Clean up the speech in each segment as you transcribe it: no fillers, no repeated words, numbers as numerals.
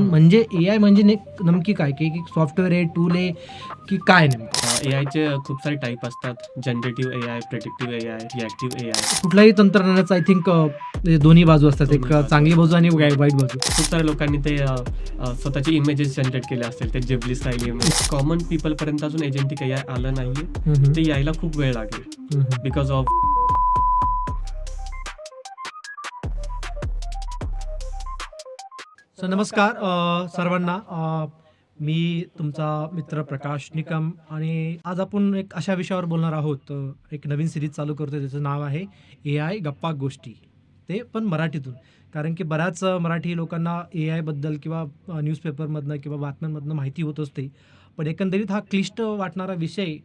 म्हणजे एआय म्हणजे नमकी काय की सॉफ्टवेअर आहे, टूल आहे की काय नेमकं? एआयचे खूप सारे टाईप असतात. Generative AI, predictive AI, reactive AI. कुठल्याही तंत्रज्ञानाचं आय थिंक दोन्ही बाजू असतात. एक दोन्ही बाजू चांगली असतात. बाजू आणि वाईट बाजू. खूप साऱ्या लोकांनी ते स्वतःचे इमेजेस जनरेट केले असतील. ते जिबली स्टाईल इमेज. कॉमन पीपलपर्यंत अजून एजंटिक एआय आलं नाहीये. हं, हं. ते यायला खूप वेळ लागेल. हं, हं. बिकॉज ऑफ सो नमस्कार सर्वांना. मी तुमचा मित्र प्रकाश निकम आणि आज आपण एक अशा विषयावर बोलणार आहोत. एक नवीन सिरीज चालू करतोय, त्याचं नाव आहे एआय गप्पा गोष्टी. ते पण मराठीतून. कारण की बऱ्याच मराठी लोकांना एआयबद्दल किंवा न्यूजपेपरमधनं किंवा बातम्यांमधनं माहिती होत असते. पण एकंदरीत हा क्लिष्ट वाटणारा विषय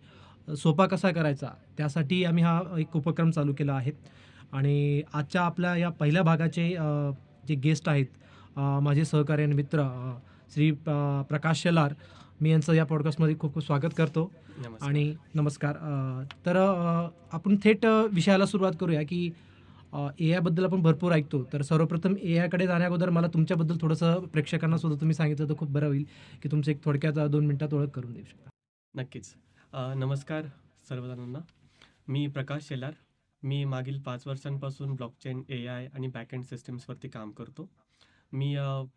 सोपा कसा करायचा, त्यासाठी आम्ही हा एक उपक्रम चालू केला आहे. आणि आजच्या आपल्या या पहिल्या भागाचे जे गेस्ट आहेत, माझे सहकारी आणि मित्र श्री प्रकाश शेलार. मी यांचं या पॉडकास्टमध्ये खूप खूप स्वागत करतो. नमस्कार. आणि नमस्कार. तर आपण थेट विषयाला सुरुवात करूया की एआयबद्दल आपण भरपूर ऐकतो. तर सर्वप्रथम एआयकडे जाण्याअगोदर मला तुमच्याबद्दल थोडंसं प्रेक्षकांना सुद्धा तुम्ही सांगितलं तर खूप बरं होईल की तुमचं एक थोडक्यात 2 मिनिटात ओळख करून देऊ शकता. नक्कीच. नमस्कार सर्वजणांना. मी प्रकाश शेलार. मी मागील 5 वर्षांपासून ब्लॉकचेन, एआय आणि बॅकएंड सिस्टम्सवरती काम करतो. मी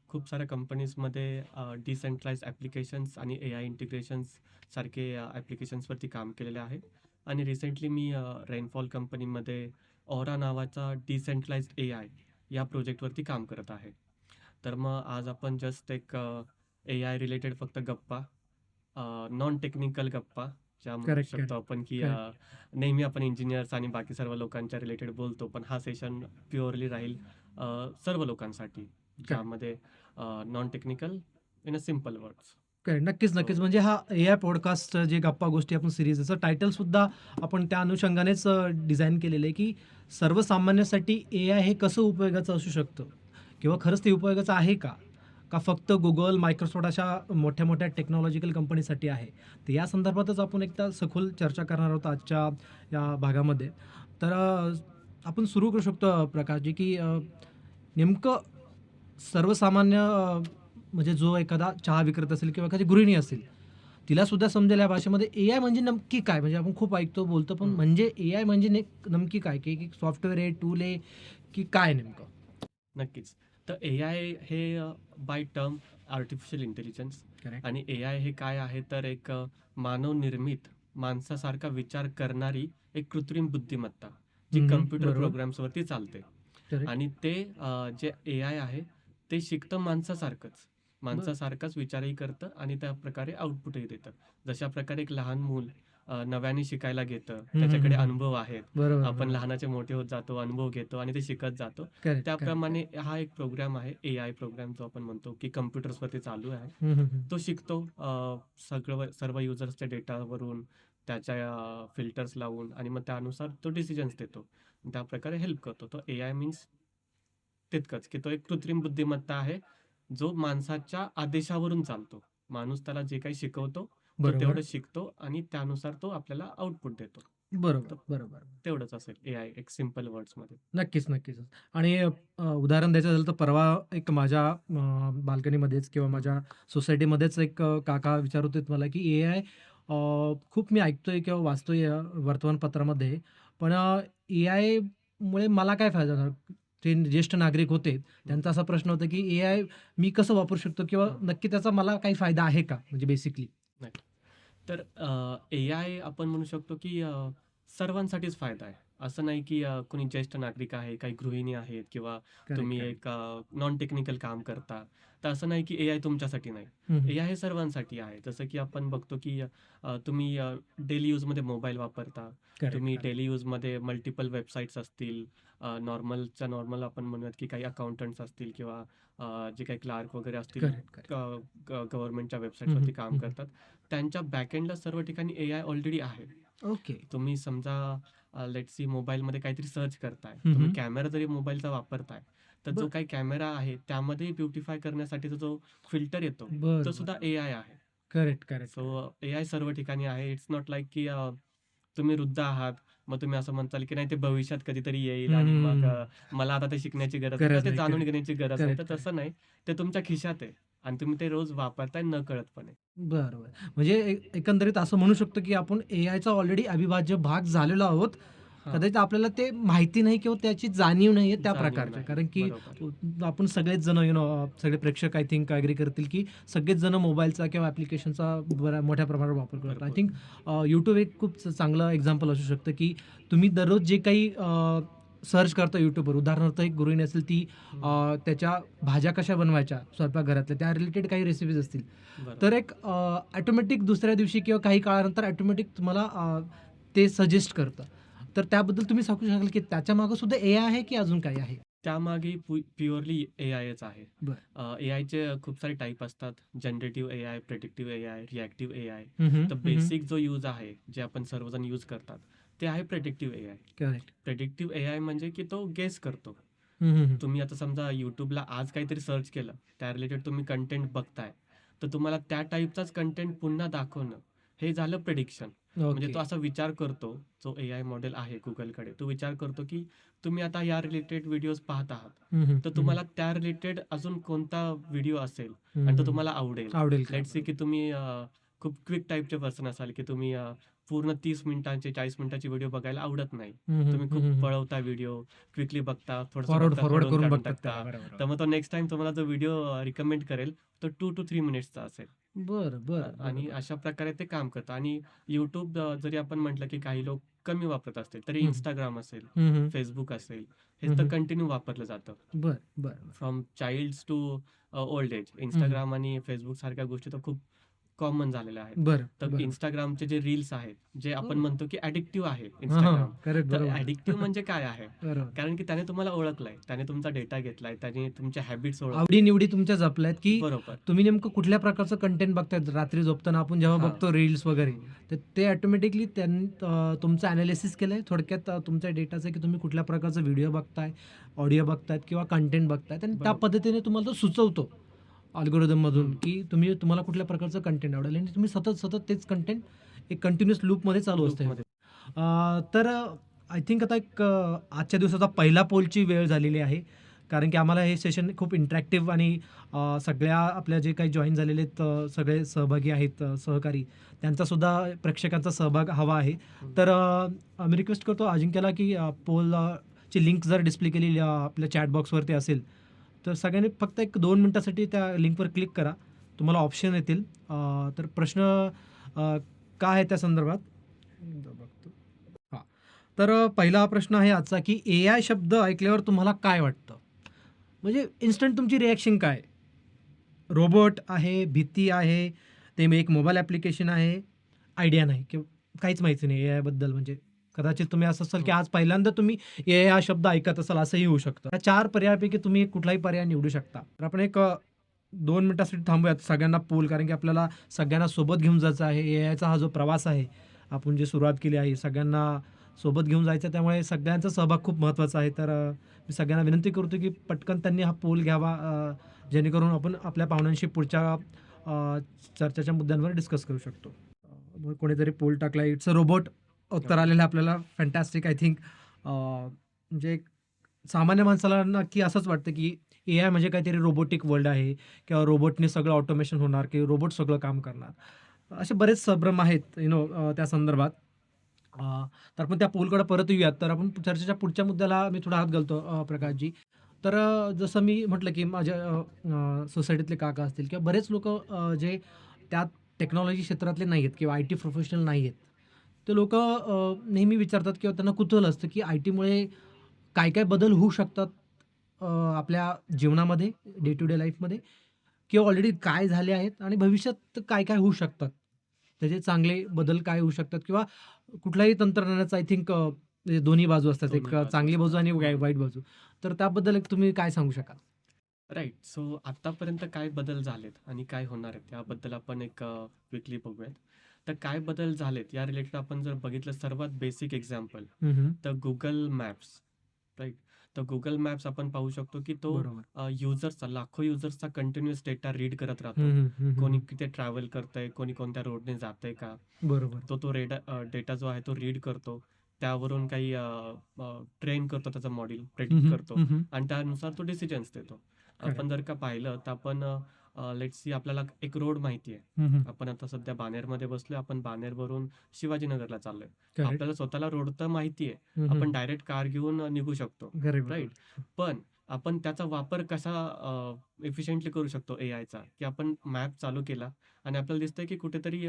खूप साऱ्या कंपनीजमध्ये डिसेंट्रलाइज्ड ॲप्लिकेशन्स आणि एआय इंटिग्रेशन्स सारखे ॲप्लिकेशन्सवरती काम केलेले आहे. आणि रिसेंटली मी रेनफॉल कंपनीमध्ये ऑरा नावाचा डिसेंट्रलाइज्ड एआय या प्रोजेक्टवरती काम करत आहे. तर मग आज आपण जस्ट एक एआय रिलेटेड फक्त गप्पा, नॉन टेक्निकल गप्पा ज्या म्हणू करेक्ट, शकतो आपण की करेक्ट. नेहमी आपण इंजिनियर्स आणि बाकी सर्व लोकांच्या रिलेटेड बोलतो, पण हा सेशन प्युअरली राहील सर्व लोकांसाठी, ज्यामध्ये non technical in a simple words. Correct. नक्कीच, हो. नक्कीच. म्हणजे हा एआय पॉडकास्ट जे गप्पा गोष्टी आपण सीरीज, याचं टायटलसुद्धा आपण त्या अनुषंगानेच डिझाइन केलेलं आहे की सर्वसामान्यासाठी एआय हे कसं उपयोगाचं असू शकतं किंवा खरंच ते उपयोगाचं आहे का? का फक्त Google, Microsoft अशा मोठ्या-मोठ्या टेक्नॉलॉजिकल कंपनीसाठी आहे? तर या संदर्भातच आपण एकदा सखोल चर्चा करणार आहोत आजच्या या भागामध्ये. तर आपण सुरू करू शकतो प्रकाशजी की नेमकं सर्वसामान्य म्हणजे जो एखादा चहा विक्रेता असेल किंवा एखादी गृहिणी असेल, तिला सुद्धा समजेल या भाषेमध्ये एआय म्हणजे नक्की काय? म्हणजे आपण खूप ऐकतो, बोलतो, पण हम्म. म्हणजे एआय म्हणजे नमकी काय? की सॉफ्टवेअर आहे, टूल आहे की काय नेमकं? नक्कीच. तर एआय हे by term artificial intelligence. Correct. आणि एआय हे काय आहे, तर एक मानवनिर्मित, माणसासारखा विचार करणारी एक कृत्रिम बुद्धिमत्ता, जी हं, हं. कम्प्युटर बरोबर. प्रोग्राम्सवरती चालते. करेक्ट. आणि ते जे एआय आहे, ते शिकतं माणसासारखंच. बरं. माणसासारखाच विचारही करतं आणि त्या प्रकारे आउटपुटही देतं. जशा प्रकारे एक लहान मूल नव्याने शिकायला घेतं, हं, हं, त्याच्याकडे हं, हं. अनुभव आहेत. बरोबर, आपण बरोबर. लहानाचे मोठे होत जातो, अनुभव घेतो आणि ते शिकत जातो. करेक्ट, करेक्ट, त्याप्रमाणे करेक्ट. हा एक प्रोग्राम आहे, एआय प्रोग्राम जो आपण म्हणतो की कम्प्युटर्सवरती चालू आहे. हं, हं, हं. तो शिकतो सर्व युजर्सच्या डेटावरून, त्याच्या फिल्टर्स लावून, आणि मग त्यानुसार तो डिसिजन्स देतो. त्याप्रकारे हेल्प करतो. तो एआय मीन्स तितकंच की तो एक कृत्रिम बुद्धिमत्ता आहे, जो माणसाच्या आदेशावरून चालतो. माणूस त्याला जे काही शिकवतो, तो बरोबर. तेवढं शिकतो आणि त्यानुसार तो आपल्याला आउटपुट देतो. बरोबर, तर बरोबर. तेवढंच असेल एआय एक सिंपल वर्ड्समध्ये. नक्कीच, नक्कीच. आणि उदाहरण द्यायचं झालं तर परवा एक माझ्या बाल्कनीमध्येच किंवा माझ्या सोसायटीमध्येच एक काका विचारत होते मला, की एआय खूप मी ऐकतोय किंवा वाचतोय वर्तमानपत्रामध्ये. पण एआयमुळे मला काय फायदा होणार? ते ज्येष्ठ नागरिक होते. हं, त्यांचा असा प्रश्न होता, की एआय मी कसं वापरू शकतो किंवा हं. नक्की त्याचा मला काही फायदा आहे का? म्हणजे बेसिकली. नाही. तर एआय आपण म्हणू शकतो की सर्वांसाठीच फायदा आहे. असं नाही की कोणी ज्येष्ठ नागरिक आहे, काही गृहिणी आहेत किंवा करेक्ट, तुम्ही करेक्ट. एक नॉन टेक्निकल काम करता. तर असं नाही की एआय तुमच्यासाठी नाही. हं, हं. एआय हे सर्वांसाठी आहे. जसं की आपण बघतो की तुम्ही डेली यूजमध्ये मोबाईल वापरता. करेक्ट, तुम्ही करेक्ट. डेली यूजमध्ये मल्टिपल वेबसाईट्स असतील. नॉर्मलच्या नॉर्मल आपण म्हणूयात की काही अकाउंटंट्स असतील किंवा जे काही क्लार्क वगैरे असतील, करेक्ट, करेक्ट. गव्हर्नमेंटच्या हं, हं. वेबसाईट्सवरती काम हं, हं. करतात. त्यांच्या बॅकएंडला सर्व ठिकाणी एआय ऑलरेडी आहे. ओके. तुम्ही समजा लेट्स सी मोबाईलमध्ये काहीतरी सर्च करताय. हं, तुम्ही हं. कॅमेरा जरी मोबाईलचा वापरताय, तर जो बरं. काही कॅमेरा आहे त्यामध्ये ब्युटिफाय करण्यासाठीचा जो फिल्टर येतो, तो बरं, बरं. सुद्धा एआय आहे. Correct, correct, so correct. AI सर्व ठिकाणी आहे. इट्स नॉट लाइक की तुम्ही वृद्ध आहात. मग तुम्ही असं म्हणताल की नाही, ते भविष्यात कधीतरी येईल हं, आणि हं, मग हं. मला आता ते शिकण्याची गरज आहे गरज किंवा ते नाही. जाणून करेक्ट. घेण्याची गरज नाही. करेक्ट, तर करेक्ट. तसं नाही. ते तुमच्या खिशात आहे आणि तुम्ही ते रोज वापरताय नकळतपणे. बरं, बरं. म्हणजे एकंदरीत असं म्हणू शकतो, की आपण एआयचा ऑलरेडी अविभाज्य भाग झालेलो आहोत. हां, कदाचित आपल्याला ते माहिती नाही किंवा त्याची जाणीव नाही आहे त्या जाणीव प्रकारच्या. नाही. कारण की बरोबर. आपण सगळेच जण सगळे प्रेक्षक आय थिंक ॲग्री करतील, की सगळेच जण मोबाईलचा किंवा ॲप्लिकेशनचा मोठ्या प्रमाणावर वापर करतात. आय भरपूर. थिंक YouTube एक खूप चांगलं एक्झाम्पल असू शकतं, की तुम्ही दररोज जे काही सर्च करता YouTubeवर उदाहरणार्थ एक गृहिणी असेल ती हं, त्याच्या भाज्या कशा बनवायच्या स्वयंपाकघरातल्या त्या रिलेटेड काही रेसिपीज असतील. तर बरोबर. एक ऑटोमॅटिक दुसऱ्या दिवशी किंवा काही काळानंतर ऑटोमॅटिक तुम्हाला ते सजेस्ट करतं. तर त्याबद्दल तुम्ही सांगू शकाल की त्याच्यामागे सुद्धा एआय आहे की अजून काही आहे? त्यामागे प्युअरली एआयच आहे. बरं. एआयचे खूप सारे टाइप असतात. Generative AI, predictive AI, reactive AI. हं, हं. तर हं, हं. बेसिक जो यूज आहे, जे आपण सर्वजण यूज करतात, ते आहे predictive AI. Correct. Predictive AI म्हणजे की तो गेस करतो. हं, हं, हं. तुम्ही आता समजा YouTubeला आज काहीतरी सर्च केलं, त्या रिलेटेड तुम्ही कंटेंट बघताय, तर तुम्हाला त्या टाईपचाच कंटेंट पुन्हा दाखवणं, हे झालं प्रिडिक्शन. म्हणजे ओके. तो असा विचार करतो, जो एआय मॉडेल आहे Googleकडे, तो विचार करतो की तुम्ही आता या रिलेटेड व्हिडिओज पाहत आहात, हं, हं. तर हं, हं. तुम्हाला त्या रिलेटेड अजून कोणता व्हिडिओ असेल हं, आणि तो हं. तुम्हाला आवडेल. आवडेल का? लेट्स से की तुम्ही खूप क्विक टाईपचे पर्सन असाल, की तुम्ही पूर्ण 30 मिनिटांचे, 40 मिनिटाची व्हिडिओ बघायला आवडत नाही. हं, हं. तुम्ही हं, खूप हं, हं. पळवता व्हिडिओ, क्विकली बघता, थोडंसं फॉरवर्ड, बघता, फॉरवर्ड खोडून करून काढून बघतात टाकता. त्याला. बरोबर. तर मग तो नेक्स्ट टाईम तुम्हाला जो व्हिडिओ रिकमेंड करेल, तो 2 to 3 मिनिट्सचा असेल. बरं, बरं. आणि बरोबर. अशा प्रकारे ते काम करतं. आणि YouTube जरी आपण म्हटलं, की काही लोक कमी वापरत असतील, तरी हं, हं. Instagram असेल, हं, हं. Facebook असेल, हे हं, तर हं. कंटिन्यू वापरलं जातं. बरं, बरं, बरं. From childs to old age. हं, हं. Instagram आणि Facebook सारख्या गोष्टी तर खूप कॉमन झालेल्या आहेत. बरं, तर बरोबर. Instagramचे जे रील्स आहेत, जे आपण हो. म्हणतो की ॲडिक्टिव्ह आहे हां, हां. Instagram. करेक्ट. तर बरोबर. ॲडिक्टिव्ह म्हणजे काय आहे? बरोबर. कारण की त्याने तुम्हाला ओळखलंय, त्याने तुमचा डेटा घेतलाय, त्याने तुमच्या हॅबिट्स ओळखल्यात. आवडी-निवडी तुमच्या जपल्यात, की बरोबर. तुम्ही नेमकं कुठल्या प्रकारचं कंटेंट बघतायत. रात्री झोपताना आपण जेव्हा हां. बघतो रील्स वगैरे, हं. तर ते ऑटोमॅटिकली तुमचं एनालिसिस केलंय थोडक्यात तुमच्या डेटाचं, की तुम्ही कुठल्या प्रकारचा व्हिडिओ बघताय, ऑडिओ बघतायत किंवा कंटेंट बघतायत आणि त्या बरोबर. पद्धतीने तुम्हाला तो सुचवतो अल्गोरिदममधून, हं. की तुम्हाला कुठल्या प्रकारचं कंटेंट आवडेल आणि तुम्ही सतत तेच कंटेंट एक कंटिन्यूअस लूपमध्ये चालू असतं. लूपमध्ये. तर आय थिंक आता आजच्या दिवसाचा पहिला पोलची वेळ झालेली आहे. कारण की आम्हाला हे सेशन खूप इंटरॅक्टिव्ह आणि सगळ्या आपल्या जे काही जॉइन झालेले आहेत सगळे सहभागी आहेत सहकारी त्यांचासुद्धा प्रेक्षकांचा सहभाग हवा आहे. हं. तर मी रिक्वेस्ट करतो अजिंक्यला की पोल ची लिंक जर डिस्प्ले केलेली आपल्या चॅट बॉक्सवरती असेल, तर सगळ्यांनी फक्त एक 2 मिनिटासाठी त्या लिंकवर क्लिक करा. तुम्हाला ऑप्शन येतील. तर प्रश्न अ, काय आहे त्या संदर्भात? एकदा बघतो. हां. तर पहिला प्रश्न आहे आजचा, की एआय शब्द ऐकल्यावर तुम्हाला काय वाटतं? म्हणजे इन्स्टंट तुमची रिएक्शन काय? रोबोट आहे, भीती आहे, ते एक मोबाईल ॲप्लिकेशन आहे, आयडिया नाही किंवा काहीच माहिती नाही एआयबद्दल म्हणजे. कदाचित तुम्ही असं असाल, की हं. आज पहिल्यांदा तुम्ही एआय हा शब्द ऐकत असाल असंही होऊ शकतं. या 4 पर्यायापैकी तुम्ही कुठलाही पर्याय निवडू शकता. तर आपण 2 मिनिटासाठी थांबूयात सगळ्यांना पूल कारण की आपल्याला सगळ्यांना सोबत घेऊन जायचं आहे. एआयचा हा जो प्रवास आहे, आपण जी सुरुवात केली आहे, सगळ्यांना सोबत घेऊन जायचं त्यामुळे सगळ्यांचा सहभाग खूप महत्त्वाचा आहे. तर मी सगळ्यांना विनंती करतो, की पटकन त्यांनी हा पोल घ्यावा जेणेकरून आपण आपल्या पाहुण्यांशी पुढच्या चर्चेच्या मुद्द्यांवर डिस्कस करू शकतो. मग कोणीतरी पोल टाकला इट्स अ रोबोट उत्तर आलेलं आहे आपल्याला फॅन्टास्टिक आय थिंक म्हणजे एक सामान्य माणसाला नक्की असंच वाटतं, की एआय म्हणजे काहीतरी रोबोटिक वर्ल्ड आहे किंवा रोबोटने सगळं ऑटोमेशन होणार की रोबोट सगळं काम करणार. असे बरेच संभ्रम आहेत त्या संदर्भात. तर आपण त्या पोलकडे परत येऊयात. तर आपण चर्चेच्या पुढच्या मुद्द्याला मी थोडा हात घालतो हं. प्रकाशजी. तर जसं मी म्हटलं, की माझ्या सोसायटीतले काका असतील किंवा बरेच लोकं जे त्या टेक्नॉलॉजी क्षेत्रातले नाही आहेत किंवा आय-टी प्रोफेशनल नाही आहेत. ते लोकं नेहमी विचारतात किंवा त्यांना कुतूहल असतं, की आय-टीमुळे काय-काय बदल होऊ शकतात आपल्या जीवनामध्ये, डे टू डे लाईफमध्ये किंवा ऑलरेडी काय झाले आहेत आणि भविष्यात काय-काय होऊ शकतात. त्याचे चांगले बदल काय होऊ शकतात किंवा कुठल्याही तंत्रज्ञानाचं आय थिंक म्हणजे दोन्ही बाजू असतात. एक दोन्ही बाजू चांगली बाजू असतात. आणि हं. वाईट बाजू. तर त्याबद्दल एक तुम्ही काय सांगू शकाल? राइट. सो आत्तापर्यंत काय बदल झालेत आणि काय होणार आहेत याबद्दल आपण एक क्विकली बघूयात. तर काय बदल झालेत या रिलेटेड आपण जर बघितलं सर्वात बेसिक एक्झाम्पल, हं, हं. तर Google मॅप्स. राइट. तर Google मॅप्स आपण पाहू शकतो, की तो बरोबर. युजर्सचा लाखो युजर्सचा कंटिन्यूअस डेटा रीड करत हं, राहतो. हं. हं, हं, कोणी हं. किती ट्रॅव्हल करतंय, कोणी कोणत्या रोडने जातंय का? बरोबर. तो डेटा जो आहे तो रीड करतो. त्यावरून काही ट्रेन करतो त्याचं मॉडेल, हं, प्रेडिक्ट हं. करतो हं, हं. आणि त्यानुसार तो डिसिजन्स देतो. आपण करेक्ट. जर का पाहिलं तर आपण लेट्स सी आपल्याला एक रोड माहिती आहे. हं, हं. आपण आता सध्या बाणेरमध्ये बसलोय. आपण बाणेरवरून शिवाजीनगरला चाललोय. करेक्ट. आपल्याला स्वतःला रोड तर माहिती आहे. हं, हं. आपण डायरेक्ट कार घेऊन निघू शकतो. करेक्ट. राइट? पण आपण त्याचा वापर कसा एफिशियंटली करू शकतो एआयचा, की आपण मॅप चालू केला आणि आपल्याला दिसतंय की कुठेतरी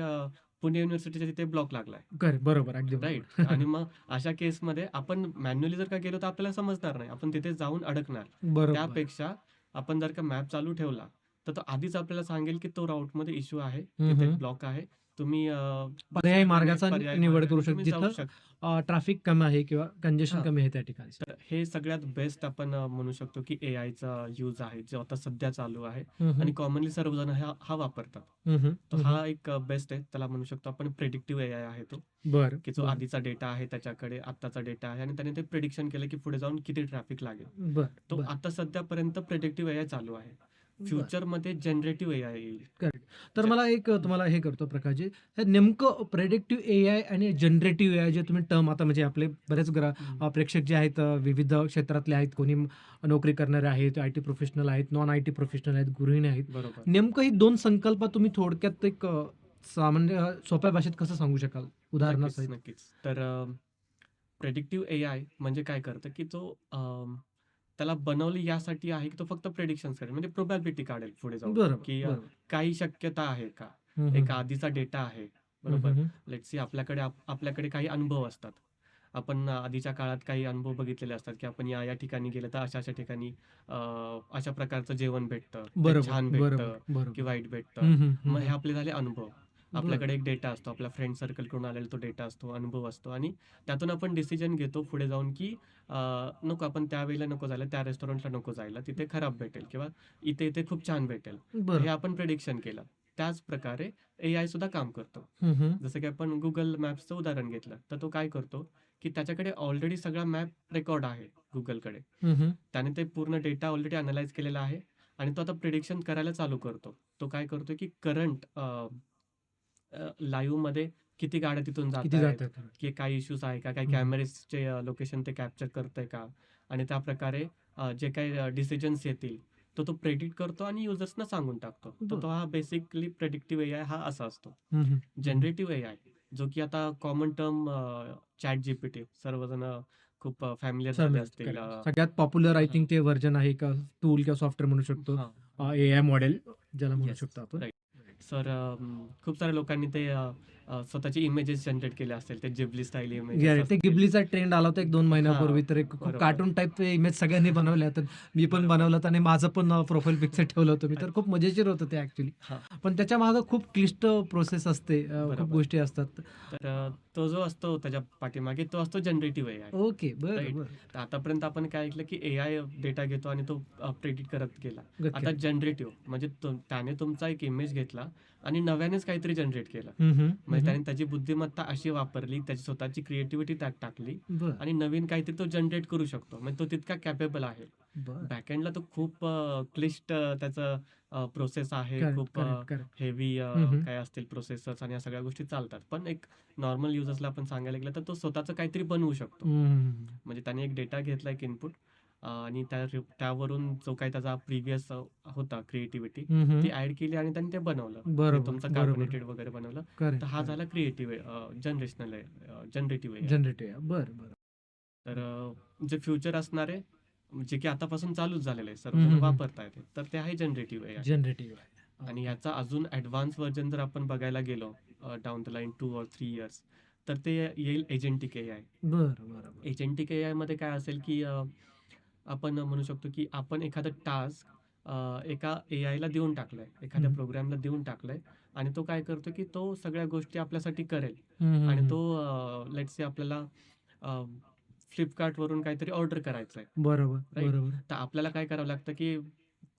पुणे युनिव्हर्सिटीच्या तिथे ब्लॉक लागलाय. करेक्ट. बरोबर. अगदी राइट? बरोबर. आणि मग अशा केसमध्ये आपण मॅन्युअली जर का गेलो तर आपल्याला समजणार नाही. आपण तिथे जाऊन अडकणार. बरोबर. त्यापेक्षा आपण जर का मॅप चालू ठेवला, तर तो आधीच आपल्याला सांगेल की तो राउटमध्ये इश्यू आहे. हं, तिथे हं. ब्लॉक आहे. तुम्ही पर्यायी दुसऱ्या मार्गाचा पर्यायी निवड मार्गाने करू शकतो तुम्ही जाऊ जिथं शकता. ट्रॅफिक कमी आहे किंवा कंजेशन हां. कमी आहे त्या ठिकाणी. तर हे सगळ्यात बेस्ट आपण म्हणू शकतो की एआयचा यूज आहे, जो आता सध्या चालू आहे हं, हं. आणि कॉमनली सर्वजण हा हा वापरतात. हं, हं. तर हं, हा हं. एक बेस्ट आहे. त्याला म्हणू शकतो आपण प्रिडिक्टिव्ह एआय आहे तो, बरं. की जो बरं. आधीचा डेटा आहे त्याच्याकडे, आत्ताचा डेटा आहे आणि त्याने ते प्रिडिक्शन केलं की पुढे जाऊन किती ट्रॅफिक लागेल. बरं. तो बरं. आता सध्यापर्यंत प्रिडिक्टिव्ह एआय चालू आहे. बरं. फ्युचरमध्ये जनरेटिव्ह एआय येईल. करेक्ट. तर जे मला एक तुम्हाला हे करतो प्रकाशजी, हे नेमकं प्रेडिक्टिव्ह एआय आणि जनरेटिव्ह एआय जे तुम्ही टर्म आता म्हणजे आपले बरेच प्रेक्षक जे आहेत विविध क्षेत्रातले आहेत. कोणी नोकरी करणारे आहेत, आय-टी प्रोफेशनल आहेत, नॉन आय-टी प्रोफेशनल आहेत, गृहिणी आहेत. बरोबर. नेमकं ही 2 संकल्प तुम्ही थोडक्यात एक सामान्य सोप्या भाषेत कसं सांगू शकाल नक्कीच, उदाहरणासहित? नक्कीच. तर प्रेडिक्टिव्ह एआय म्हणजे काय करतं, की तो त्याला बनवलं यासाठी आहे, की तो फक्त प्रेडिक्शन्स करेल. म्हणजे प्रोबॅबिलिटी काढेल पुढे जाऊन, बरोबर, की बरोबर. काही शक्यता आहे का? हं, हं, एक हं. आधीचा डेटा आहे, हं, बरोबर? हं, हं. लेट्स सी आपल्याकडे काही अनुभव असतात. आपण आधीच्या काळात काही अनुभव बघितलेले असतात, की आपण या ठिकाणी गेलं तर अशा-अशा ठिकाणी अशा प्रकारचं जेवण भेटतं, ते बरोबर, छान बरोबर, भेटतं की बरोबर. वाईट भेटतं. हं, हं, हं, मग हे हं. आपले झाले अनुभव. बरं. आपल्याकडे एक डेटा असतो, आपल्या फ्रेंड सर्कलकडून आलेला तो डेटा असतो, अनुभव असतो आणि त्यातून आपण डिसिजन घेतो पुढे जाऊन, की नको आपण त्यावेळेला नको जायला, त्या रेस्टॉरंटला नको जायला, तिथे खराब भेटेल किंवा इथे खूप छान भेटेल. तर हे बरं. आपण प्रिडिक्शन केलं. त्याच प्रकारे एआय सुद्धा काम करतो. हं, हं. जसं की आपण Google मॅप्सचं उदाहरण घेतलं, तर तो काय करतो, की त्याच्याकडे ऑलरेडी सगळा मॅप रेकॉर्ड आहे Googleकडे. हं, हं. त्याने ते पूर्ण डेटा ऑलरेडी अॅनलाईज केलेला आहे आणि तो आता प्रिडिक्शन करायला चालू करतो. तो काय करतो, की करंट लाईव्हमध्ये किती गाड्या तिथून जात किती आहेत, जातात? की काही इश्यूज आहे का? काही हं, हं. कॅमेरेजचे लोकेशन ते कॅप्चर करतंय का? आणि त्याप्रकारे जे काही डिसिजन्स येतील, तो प्रेडिक्ट करतो आणि युजर्सना सांगून टाकतो. तर बरं. तो हा बेसिकली प्रेडिक्टिव्ह एआय हा असा असतो. हं, हं. हं, हं. जनरेटिव्ह एआय जो की आता कॉमन टर्म ChatGPT सर्वजण खूप फॅमिलिअर झाले समजलं. असतील. करेक्ट. सगळ्यात पॉप्युलर आय हां. थिंक ते व्हर्जन आहे का टूल किंवा सॉफ्टवेअर म्हणू शकतो. हां. एआय मॉडेल ज्याला म्हणू येस. शकतो आपण. राइट. सर खूप साऱ्या लोकांनी ते स्वतःचे इमेजेस जनरेट केले असतील. ते जिबली स्टाईल इमेजेस ते असतील. गिबलीचा ट्रेंड आला होता 1-2 महिन्यापूर्वी. हां, तर एक खूप बरोबर. कार्टून टाइप इमेज सगळ्यांनी बनवल्या तर मी पण बरोबर. बनवलं होतं आणि माझं पण प्रोफाईल पिक्चर ठेवलं होतं मी. तर खूप मजेशीर होतं ते ॲक्चुअली. हां, पण त्याच्या मागे खूप क्लिष्ट प्रोसेस असते. खूप बरोबर. गोष्टी असतात. तर तो जो असतो त्याच्या पाठीमागे तो असतो जनरेटिव्ह एआय. ओके. बरं, राइट. बरं. तर आतापर्यंत आपण काय ऐकलं, की एआय डेटा घेतो आणि तो प्रेडिक्ट करत गेला. आता ओके. जनरेटिव्ह म्हणजे त्याने तुमचा एक इमेज घेतला आणि नव्यानेच काहीतरी जनरेट केलं. हं, हं. म्हणजे त्याने त्याची बुद्धिमत्ता अशी वापरली, त्याची स्वतःची क्रिएटिव्हिटी त्यात टाकली बरं, आणि नवीन काहीतरी तो जनरेट करू शकतो. म्हणजे तो तितका कॅपेबल आहे. बरं. बॅकएंडला तो खूप क्लिष्ट त्याचं प्रोसेस आहे. करेक्ट, खूप करेक्ट, करेक्ट. हेवी हं, हं. काय असतील प्रोसेसर्स आणि या सगळ्या गोष्टी चालतात. पण एक नॉर्मल युजर्सला आपण सांगायला गेलं तर तो स्वतःचं काहीतरी बनवू शकतो. हं, म्हणजे त्याने एक डेटा घेतला एक इनपुट आणि त्यावरून जो काही त्याचा प्रिव्हियस होता क्रिएटिव्हिटी हं, हं. ती ॲड केली आणि त्याने ते बनवलं. म्हणजे बरोबर, तुमचं बरोबर. कार्बोनेटेड वगैरे बनवलं. करेक्ट, तर हा करेक्ट. झाला creative generational generative AI. Generative. बरं, बरं. तर जे फ्युचर असणार आहे, जे की आतापासून चालूच झालेलं आहे, हं, सर्वजण हं, हं. वापरतायत ते. तर ते आहे जनरेटिव्ह एआय. जनरेटिव्ह आहे. आणि ह्याचा अजून ॲडव्हान्स व्हर्जन जर आपण बघायला गेलो डाउन द लाईन 2 और 3 इयर्स तर ते येईल एजेंटिक एआय. बरं, बरं, बरं. एजेंटिक एआयमध्ये काय असेल, की आपण म्हणू शकतो, की आपण एखादं टास्क एका एआयला देऊन टाकलंय, एखाद्या हं. प्रोग्रामला देऊन टाकलंय आणि तो काय करतो, की तो सगळ्या गोष्टी आपल्यासाठी करेल हं, हं, आणि हं. तो लेट्स से आपल्याला Flipkartवरून काहीतरी ऑर्डर करायचं आहे, बरोबर, राइट? बरोबर. तर आपल्याला काय करावं लागतं, की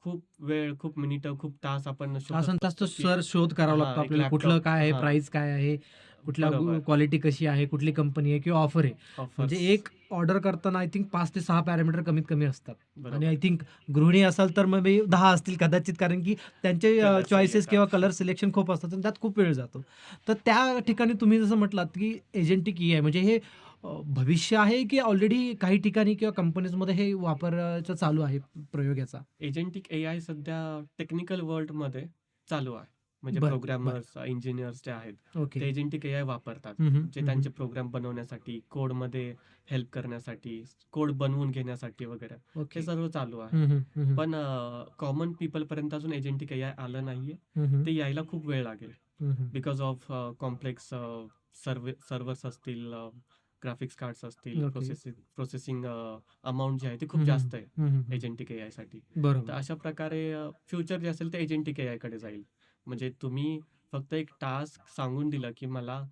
खूप वेळ, खूप मिनिटं, खूप तास आपण शोधत तासंतास तो बसतो, की शोध करावा लागतो हां, एक आपल्याला. कुठलं लॅपटॉप काय आहे, हां, प्राईस काय आहे, कुठल्या बरोबर. क्वालिटी कशी आहे, कुठली कंपनी आहे किंवा ऑफर आहे. म्हणजे ऑफर्स एक ऑर्डर करताना आय थिंक 5 ते 6 पॅरामीटर कमीत कमी असतात. आणि बरोबर. आय थिंक गृहिणी असाल तर मग 10 असतील कदाचित, कारण की त्यांचे कलर्सही चॉईसेस किंवा येतात. कलर सिलेक्शन खूप असतात आणि त्यात खूप वेळ जातो. तर त्या ठिकाणी तुम्ही जसं म्हटलात, की एजेंटिक एआय म्हणजे हे भविष्य आहे की ऑलरेडी काही ठिकाणी किंवा कंपनीजमध्ये हे वापरायचं चालू आहे प्रयोग याचा? एजंटिक एआय सध्या टेक्निकल वर्ल्डमध्ये चालू आहे. म्हणजे बरं, बरं. प्रोग्रामर्स, इंजिनिअर्स जे आहेत, ओके. ते एजंटिक एआय वापरतात. हं, हं. जे हं, हं. त्यांचे प्रोग्राम बनवण्यासाठी, कोडमध्ये हेल्प करण्यासाठी, कोड बनवून घेण्यासाठी वगैरे हे ओके. सर्व चालू आहे. हं, हं. हं, हं. पण कॉमन पीपलपर्यंत अजून एजंटिक एआय आलं नाहीये. हं, हं. ते यायला खूप वेळ लागेल. हं, हं. बिकॉज ऑफ कॉम्प्लेक्स सर्व्हर्स असतील, ग्राफिक्स कार्ड्स असतील, ओके. प्रोसेसिंग अमाउंट जी आहे ती हं, खूप हं. जास्त आहे हं, हं. हं. एजंटिक एआयसाठी. तर बरोबर. अशा प्रकारे फ्युचर जे असेल ते एजंटिक एआयकडे जाईल. म्हणजे तुम्ही फक्त एक टास्क सांगून दिलं, की मला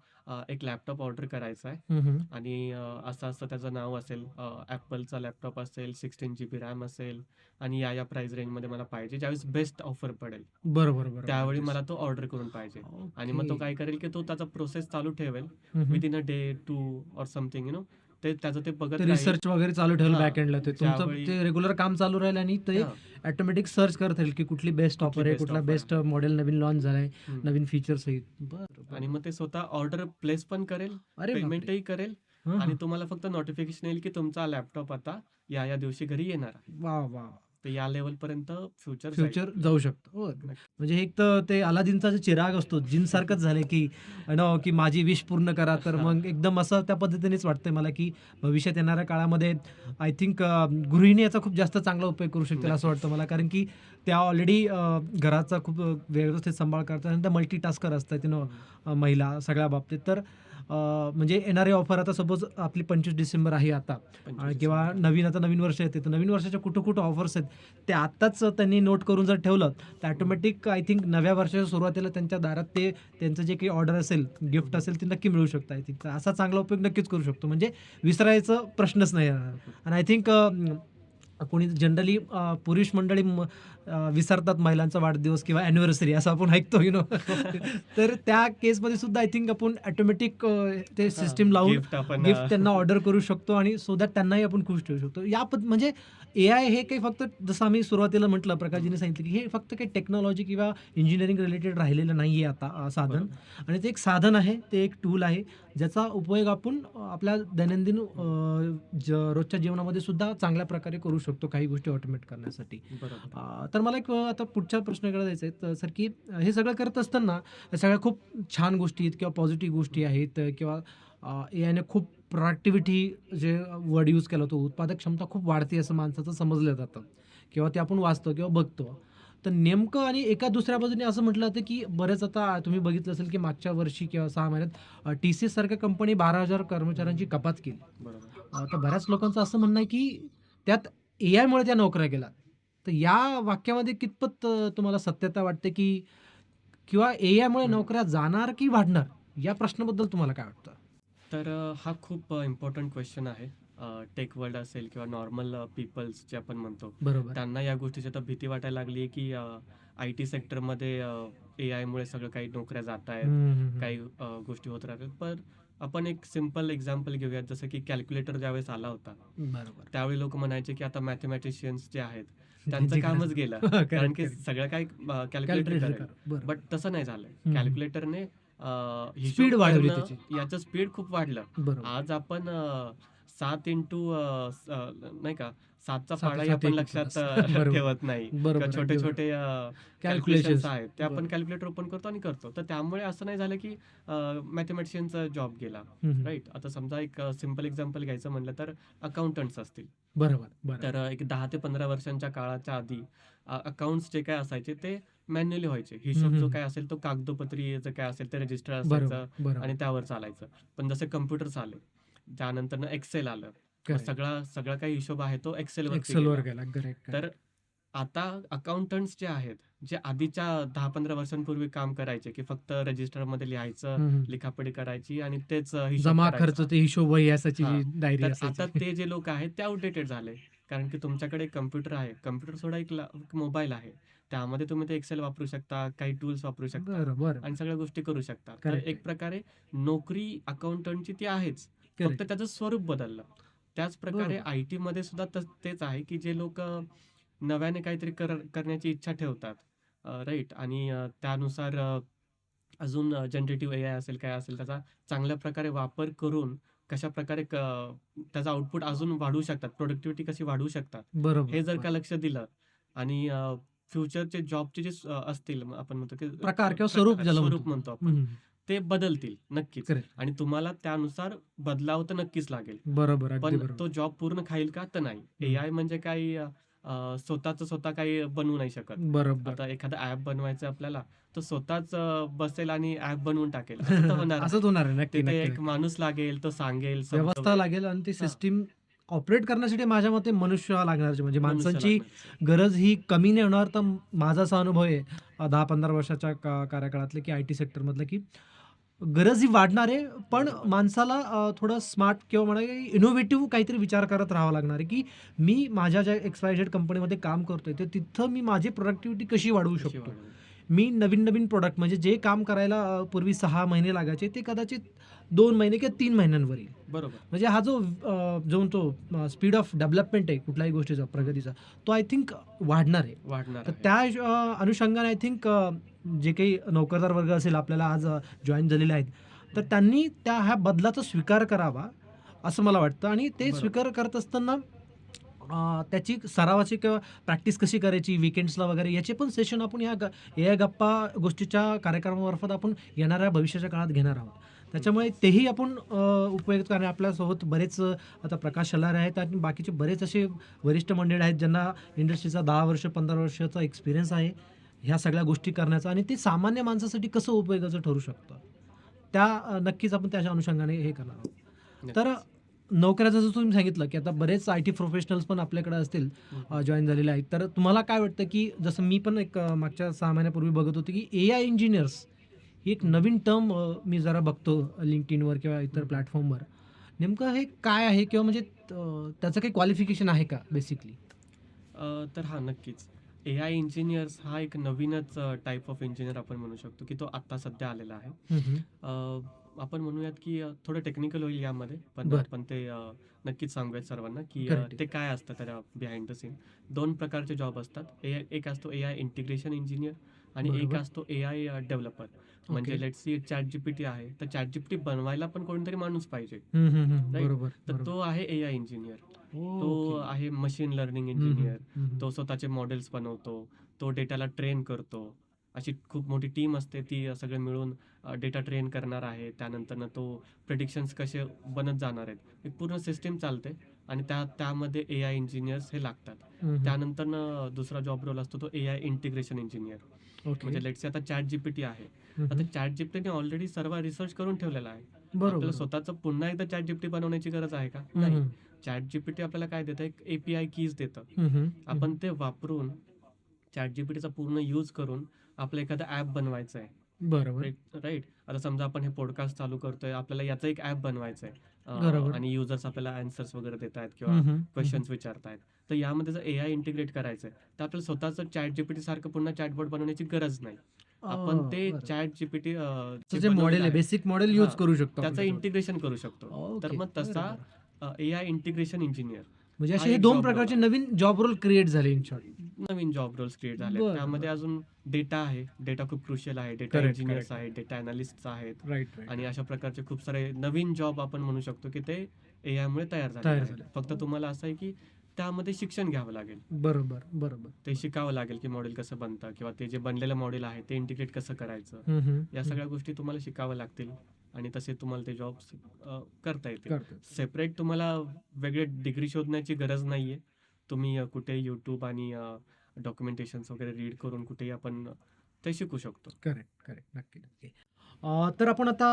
एक लॅपटॉप ऑर्डर करायचा आहे हं, हं. आणि असं-असं त्याचं नाव असेल, Appleचा लॅपटॉप असेल, 16 जीबी रॅम असेल आणि या प्राईस रेंजमध्ये मला पाहिजे. ज्यावेळेस बेस्ट ऑफर पडेल, बरोबर, बरोबर. त्यावेळी अगदीच. मला तो ऑर्डर करून पाहिजे. आणि ओके. मग तो काय करेल, की तो त्याचा प्रोसेस चालू ठेवेल हं, हं. Within a day, 2 or something ते त्याचं ते ते बघत राहील. रिसर्च वगैरे चालू ठेवलं हां, बॅकएंडला. ते तुमचं ज्यावेळी ते रेग्युलर काम चालू राहील आणि ते हां, ऑटोमॅटिक सर्च करत राहील, की कुठली बेस्ट कुठली ऑफर आहे, बेस्ट कुठला ऑफर बेस्ट आहे. मॉडेल नवीन लॉन्च झालाय, हं. नवीन फीचर्स आहेत. बरं, आणि बरं. मग ते स्वतः ऑर्डर प्लेस पण करेल, अरे बापरे! पेमेंटही करेल हं, आणि हं. तुम्हाला फक्त नोटिफिकेशन येईल, की तुमचा लॅपटॉप आता या दिवशी घरी येणार आहे. वाह, वाह! तर या लेव्हलपर्यंत फ्युचर जाईल. फ्युचर जाऊ शकतं. हो. नक्की. म्हणजे एक तर ते अलादीनचा जो चिराग असतो, जिनसारखंच झालंय, की की माझी विश पूर्ण करा. तर हां, मग एकदम असं त्या पद्धतीनेच वाटतंय मला, की भविष्यात येणाऱ्या काळामध्ये आय थिंक गृहिणी याचा खूप जास्त चांगला उपयोग करू शकतील असं नक्कीच. वाटतं मला. कारण की त्या ऑलरेडी घराचा खूप व्यवस्थित सांभाळ करतात आणि त्या मल्टीटास्कर असतात हं, महिला सगळ्या बाबतीत. तर म्हणजे येणारी ऑफर आता सपोज आपली 25 डिसेंबर आहे आता 25 किंवा डिसेंबर. आता नवीन वर्ष येते. तर नवीन वर्षाच्या कुठं-कुठं ऑफर्स आहेत, ते आत्ताच त्यांनी नोट करून जर ठेवलं, तर हं, ऑटोमॅटिक आय थिंक नव्या वर्षाच्या सुरुवातीला त्यांच्या दारात ते त्यांचं जे काही ऑर्डर असेल, हं, गिफ्ट हं. असेल, ते नक्की मिळू शकतं आय थिंक. तर असा चांगला उपयोग नक्कीच करू शकतो. म्हणजे विसरायचा प्रश्नच नाही येणार. आणि आय थिंक कोणी जनरली पुरुष मंडळी विसरतात महिलांचा वाढदिवस किंवा अॅनिव्हर्सरी असं आपण ऐकतो तर त्या केसमध्ये सुद्धा आय थिंक आपण ऑटोमॅटिक ते हां, सिस्टम लावून गिफ्ट आपण गिफ्ट त्यांना ऑर्डर करू शकतो आणि सो दॅट त्यांनाही आपण खुश ठेवू शकतो. म्हणजे एआय हे काही फक्त जसं आम्ही सुरुवातीला म्हटलं, हं, प्रकाशजीने सांगितलं, की हे फक्त काही टेक्नॉलॉजी किंवा इंजिनिअरिंग रिलेटेड राहिलेलं नाहीये आता साधन. बरोबर. आणि ते एक साधन आहे, ते एक टूल आहे, ज्याचा उपयोग आपण आपल्या दैनंदिन हं, रोजच्या जीवनामध्ये सुद्धा चांगल्या प्रकारे करू शकतो काही गोष्टी ऑटोमेट करण्यासाठी. बरोबर आहे. तर मला एक आता पुढच्या प्रश्नाकडे जायचं आहे. तर सर, की हे सगळं करत असताना या सगळ्या खूप छान गोष्टी आहेत किंवा पॉझिटिव्ह गोष्टी हं, आहेत किंवा एआयने खूप प्रोडक्टिव्हिटी जे वर्ड यूज केला होता, उत्पादक क्षमता खूप वाढते असं माणसाचं समजलं जातं किंवा ते आपण वाचतो किंवा बघतो. तर नेमकं आणि एका दुसऱ्या बाजूने असं म्हटलं जातं, की बरेच आता तुम्ही बघितलं असेल, की मागच्या वर्षी किंवा 6 महिन्यात TCS सारख्या कंपनी 12,000 कर्मचाऱ्यांची हं, कपात केली. बरोबर. तर बऱ्याच लोकांचं असं म्हणणं आहे, की त्यात एआयमुळे त्या नोकऱ्या गेल्या. तर या वाक्यामध्ये कितपत तुम्हाला सत्यता वाटते, की किंवा एआयमुळे हं. नोकऱ्या जाणार की वाढणार? या प्रश्नाबद्दल तुम्हाला काय वाटतं? तर हा खूप इम्पॉर्टंट क्वेश्चन आहे. टेक वर्ल्ड असेल किंवा नॉर्मल पीपल्स जे आपण म्हणतो, बरोबर. त्यांना या गोष्टीची आता भीती वाटायला लागली आहे, की आय-टी सेक्टरमध्ये एआयमुळे सगळं काही नोकऱ्या जात आहेत, हं, हं, हं. काही गोष्टी होत राहतात. पण आपण एक सिंपल एक्झाम्पल घेऊयात, जसं की कॅल्क्युलेटर ज्यावेळेस आला होता, बरोबर. त्यावेळी लोकं म्हणायचे, की आता मॅथेमॅटिशियन्स जे आहेत, त्यांचं त्यांची गरज कामच नाही. गेलं. कारण करेक्ट, की करेक्ट. सगळं काही कॅल्क्युलेटर कॅल्क्युलेटर करेल. करा. बरोबर. बट तसं नाही झालं. हं, हं. कॅल्क्युलेटरने हिशोब स्पीड वाढवली करणं त्याची. याचं स्पीड खूप वाढलं. बरोबर. आज आपण 7 इंटू नाही का 7चा पाढाही 7 आपण एक लक्षात प्लस. बरोबर. ठेवत नाही किंवा बरोबर. अगदी बरोबर. छोटे-छोटे कॅल्क्युलेशन्स कॅल्क्युलेशन्स. आहेत, ते आपण बरोबर. कॅल्क्युलेटर ओपन करतो आणि करतो. तर त्यामुळे असं नाही झालं की मॅथेमॅटिशियनचा जॉब गेला, हं, हं. राइट? आता समजा एक सिंपल एक्झाम्पल घ्यायचं म्हटलं तर अकाउंटंट्स असतील. बरोबर, बरोबर. तर एक 10 ते 15 वर्षांच्या काळाच्या आधी अकाउंट्स जे काय असायचे ते मॅन्युअली व्हायचे. हं, हिशोब जो हं. काय असेल तो कागदोपत्री जे काय असेल ते रजिस्टर बरोबर, असायचं आणि बरोबर. त्यावर चालायचं. पण जसे कम्प्युटर्स आले, त्यानंतरनं एक्सेल आलं. मग करेक्ट. सगळा सगळा काही हिशोब आहे तो एक्सेलवरती एक्सेलवर गेला. गेला. करेक्ट, तर करेक्ट. आता अकाउंटंट्स जे आहेत, जे आधीच्या 10-15 वर्षांपूर्वी काम करायचे, की फक्त रजिस्टरमध्ये लिहायचं, हं, हं. लिखापडी करायची आणि तेच हिशोब जमा खर्च करायचा. ते हिशोब वही असायची हां. जी डायरी तर असायची. आता ते जे लोक आहेत ते आउटडेटेड झाले. कारण की तुमच्याकडे एक कॉम्प्युटर आहे. कॉम्प्युटर सोडा एक मोबाईल आहे. त्यामध्ये तुम्ही ते एक्सेल वापरू शकता, काही टूल्स वापरू शकता बरं, बरं, आणि बरं. सगळ्या गोष्टी करू शकता. तर करेक्ट आहे. एक प्रकारे नोकरी अकाउंटंटची ती आहेच. फक्त करेक्ट. त्याचं स्वरूप बदललं. त्याच प्रकारे बरोबर. आय-टीमध्ये सुद्धा तेच आहे, की जे लोकं नव्याने काहीतरी करण्याची इच्छा ठेवतात. राइट आणि त्यानुसार अजून जनरेटिव्ह एआय असेल, काय असेल त्याचा चांगल्या प्रकारे वापर करून कशाप्रकारे त्याचा आउटपुट अजून वाढवू शकतात, प्रोडक्टिव्हिटी कशी वाढवू शकतात, बरोबर. हे जर का लक्ष दिलं आणि फ्युचरचे जॉबचे जे असतील आपण म्हणतो की प्रकार किंवा स्वरूप ज्याला स्वरूप म्हणतो. म्हणतो आपण, हं. ते बदलतील नक्कीच. करेक्ट. आणि तुम्हाला त्यानुसार बदलावं तर नक्कीच लागेल. बरोबर. अगदी पण बरोबर. तो जॉब पूर्ण खाईल का? तर नाही. हं. एआय म्हणजे काही स्वतःचं स्वतः काही बनवू नाही शकत. बरोबर. आता एखादा ॲप बनवायचं आपल्याला, तो स्वतःच बसेल आणि ॲप बनवून टाकेल, असं तर होणार असंच नाही. होणार आहे. नक्की, तिथे नक्की, एक नक्की. माणूस लागेल, तो सांगेल, व्यवस्था समजवेल. लागेल आणि ती हां, सिस्टम ऑपरेट करण्यासाठी माझ्या मते मनुष्य लागणार म्हणजे मनुष्य माणसांची लागणारच आहे. गरज ही कमी नाही होणार. तर माझा असा अनुभव आहे 10-15 वर्षाच्या कार्यकाळातले की आय-टी सेक्टरमधलं की गरज ही वाढणार आहे, पण बरोबर. माणसाला थोडं स्मार्ट किंवा म्हणा इनोव्हेटिव्ह काहीतरी विचार करत राहावं लागणार आहे, की मी माझ्या ज्या XYZ कंपनीमध्ये काम करतोय, तर तिथं मी माझी प्रोडक्टिव्हिटी कशी वाढवू कशी शकतो? वाढवेल? मी नवीन-नवीन प्रॉडक्ट म्हणजे जे काम करायला पूर्वी 6 महिने लागायचे, ते कदाचित 2 महिने किंवा 3 महिन्यांवर येईल. बरोबर. म्हणजे हा जो म्हणतो स्पीड ऑफ डेव्हलपमेंट आहे कुठल्याही गोष्टीचा, प्रगतीचा, तो आय थिंक वाढणार आहे. वाढणार तर आहे. त्या अनुषंगाने आय थिंक जे काही नोकरदार वर्ग असेल आपल्याला आज जॉइन झालेले आहेत, तर त्यांनी ह्या बदलाचा स्वीकार करावा, असं मला वाटतं आणि ते बरोबर. स्वीकार करत असताना त्याची सरावाची किंवा प्रॅक्टिस कशी करायची वीकेंड्सला वगैरे याचे पण सेशन आपण या गप्पा गोष्टीच्या कार्यक्रमामार्फत आपण येणाऱ्या भविष्याच्या काळात घेणार आहोत. त्याच्यामुळे तेही आपण उपयुक्त कारण आपल्यासोबत बरेच आता प्रकाश शलार आहेत आणि बाकीचे बरेच असे वरिष्ठ मंडळी आहेत ज्यांना इंडस्ट्रीचा 10 वर्ष 15 वर्षाचा एक्सपिरियन्स आहे ह्या सगळ्या गोष्टी करण्याचा आणि ते सामान्य माणसासाठी कसं उपयोगाचं ठरू शकतं. नक्कीच आपण त्याच्या अनुषंगाने हे करणार आहोत. तर नक्कीच. नोकऱ्या जसं तुम्ही सांगितलं, की आता बरेच आय-टी प्रोफेशनल्स पण आपल्याकडे असतील हं, हं. जॉइन झालेले आहेत. तर तुम्हाला काय वाटतं, की जसं मी पण एक मागच्या 6 महिन्यापूर्वी बघत होतो, की एआय इंजिनिअर्स ही एक हं, हं. नवीन टर्म मी जरा बघतो LinkedInवर किंवा इतर हं, हं. प्लॅटफॉर्मवर. नेमकं हे काय आहे किंवा म्हणजे त्याचं काही क्वालिफिकेशन आहे का बेसिकली? तर हां, नक्कीच. एआय इंजिनिअर्स हा एक नवीनच टाइप ऑफ इंजिनिअर आपण म्हणू शकतो, की तो आत्ता सध्या आलेला आहे. हं, हं. आपण म्हणूयात, की थोडं टेक्निकल होईल यामध्ये, पण बरं. आपण ते नक्कीच सांगूयात सर्वांना, की करेक्ट. ते काय असतं त्याच्या बिहाइंड द सीन. 2 प्रकारचे जॉब असतात. एक असतो एआय इंटिग्रेशन इंजिनिअर आणि एक बरोबर. असतो एआय डेव्हलपर. ओके. म्हणजे लेट्स सी ChatGPT आहे, तर ChatGPT बनवायला पण कोणीतरी माणूस पाहिजे, हं, हं, हं. राइट? बरोबर, तर बरोबर. तो आहे एआय इंजिनिअर. तो ओके. आहे मशीन लर्निंग हं, हं. इंजिनिअर. हं, हं. तो स्वतःचे मॉडेल्स बनवतो. तो डेटाला ट्रेन करतो. अशी खूप मोठी टीम असते, ती सगळे मिळून डेटा ट्रेन करणार आहे. त्यानंतरनं तो प्रिडिक्शन्स कसे बनत जाणार आहेत. एक पूर्ण सिस्टम चालते आणि त्यामध्ये एआय इंजिनिअर्स हे लागतात. हं, हं. त्यानंतरनं दुसरा जॉब रोल असतो तो एआय इंटिग्रेशन इंजिनिअर. ओके. म्हणजे लेट्स से आता ChatGPT आहे. हं, आता हं. ChatGPTने ऑलरेडी सर्व रिसर्च करून ठेवलेला आहे. आपल्याला बरोबर. स्वतःचं पुन्हा एकदा ChatGPT बनवण्याची गरज आहे का? हं, नाही. हं. ChatGPT आपल्याला काय देतं? एक एपीआय कीज देतं. हं, हं. आपण ते वापरून ChatGPTचा पूर्ण यूज करून आपलं एखादं ॲप बनवायचं आहे. बरोबर. राइट? आता समजा आपण हे पॉडकास्ट चालू करतोय, आपल्याला याचं एक ॲप बनवायचं आहे. बरोबर. आणि युजर्स आपल्याला ॲन्सर्स वगैरे देतायत किंवा हं, हं. हं, हं. क्वेशन्स विचारतायत. तर यामध्ये जर एआय इंटिग्रेट करायचं आहे, तर आपल्याला स्वतःचं ChatGPT सारखं पुन्हा चॅटबॉट बनवण्याची गरज नाही. आपण ते बरं. ChatGPT त्याचं जे जे मॉडेल बनवलेलं आहे, आहे बेसिक मॉडेल हां, यूज करू शकतो आपण त्याचं त्याच्यावर. इंटिग्रेशन करू शकतो. तर ओके. मग बरं, तसा बरं. एआय इंटिग्रेशन इंजिनिअर म्हणजे हा असे हे एक 2 जॉब रोल प्रकारचे आहे. नवीन जॉब रोल क्रिएट झाले इन शॉर्ट. नवीन जॉब रोल्स क्रिएट झालेत. बरं, त्यामध्ये बरं. अजून डेटा आहे. डेटा खूप क्रुशियल आहे. Data correct, engineers correct. आहेत, डेटा अॅनालिस्ट्स आहेत राइट, राइट. आणि अशा प्रकारचे खूप सारे नवीन जॉब आपण म्हणू शकतो, की ते एआयमुळे तयार झालेले तयार आहेत. झाले. फक्त तुम्हाला असं आहे, की त्यामध्ये शिक्षण घ्यावं लागेल. बरोबर, बरोबर. ते शिकावं लागेल, की मॉडेल कसं बनतं किंवा ते जे बनलेलं मॉडेल आहे ते इंटिग्रेट कसं करायचं. हं, हं. या हं. सगळ्या गोष्टी तुम्हाला शिकाव्या लागतील आणि तसे तुम्हाला ते जॉब्स करता येतील. करतो. सेपरेट तुम्हाला वेगळे डिग्री शोधण्याची गरज नाहीये. तुम्ही कुठे YouTube आणि डॉक्युमेंटेशन्स वगैरे रीड करून कुठेही आपण ते शिकू शकतो. Correct, correct. नक्की, नक्की. तर आपण आता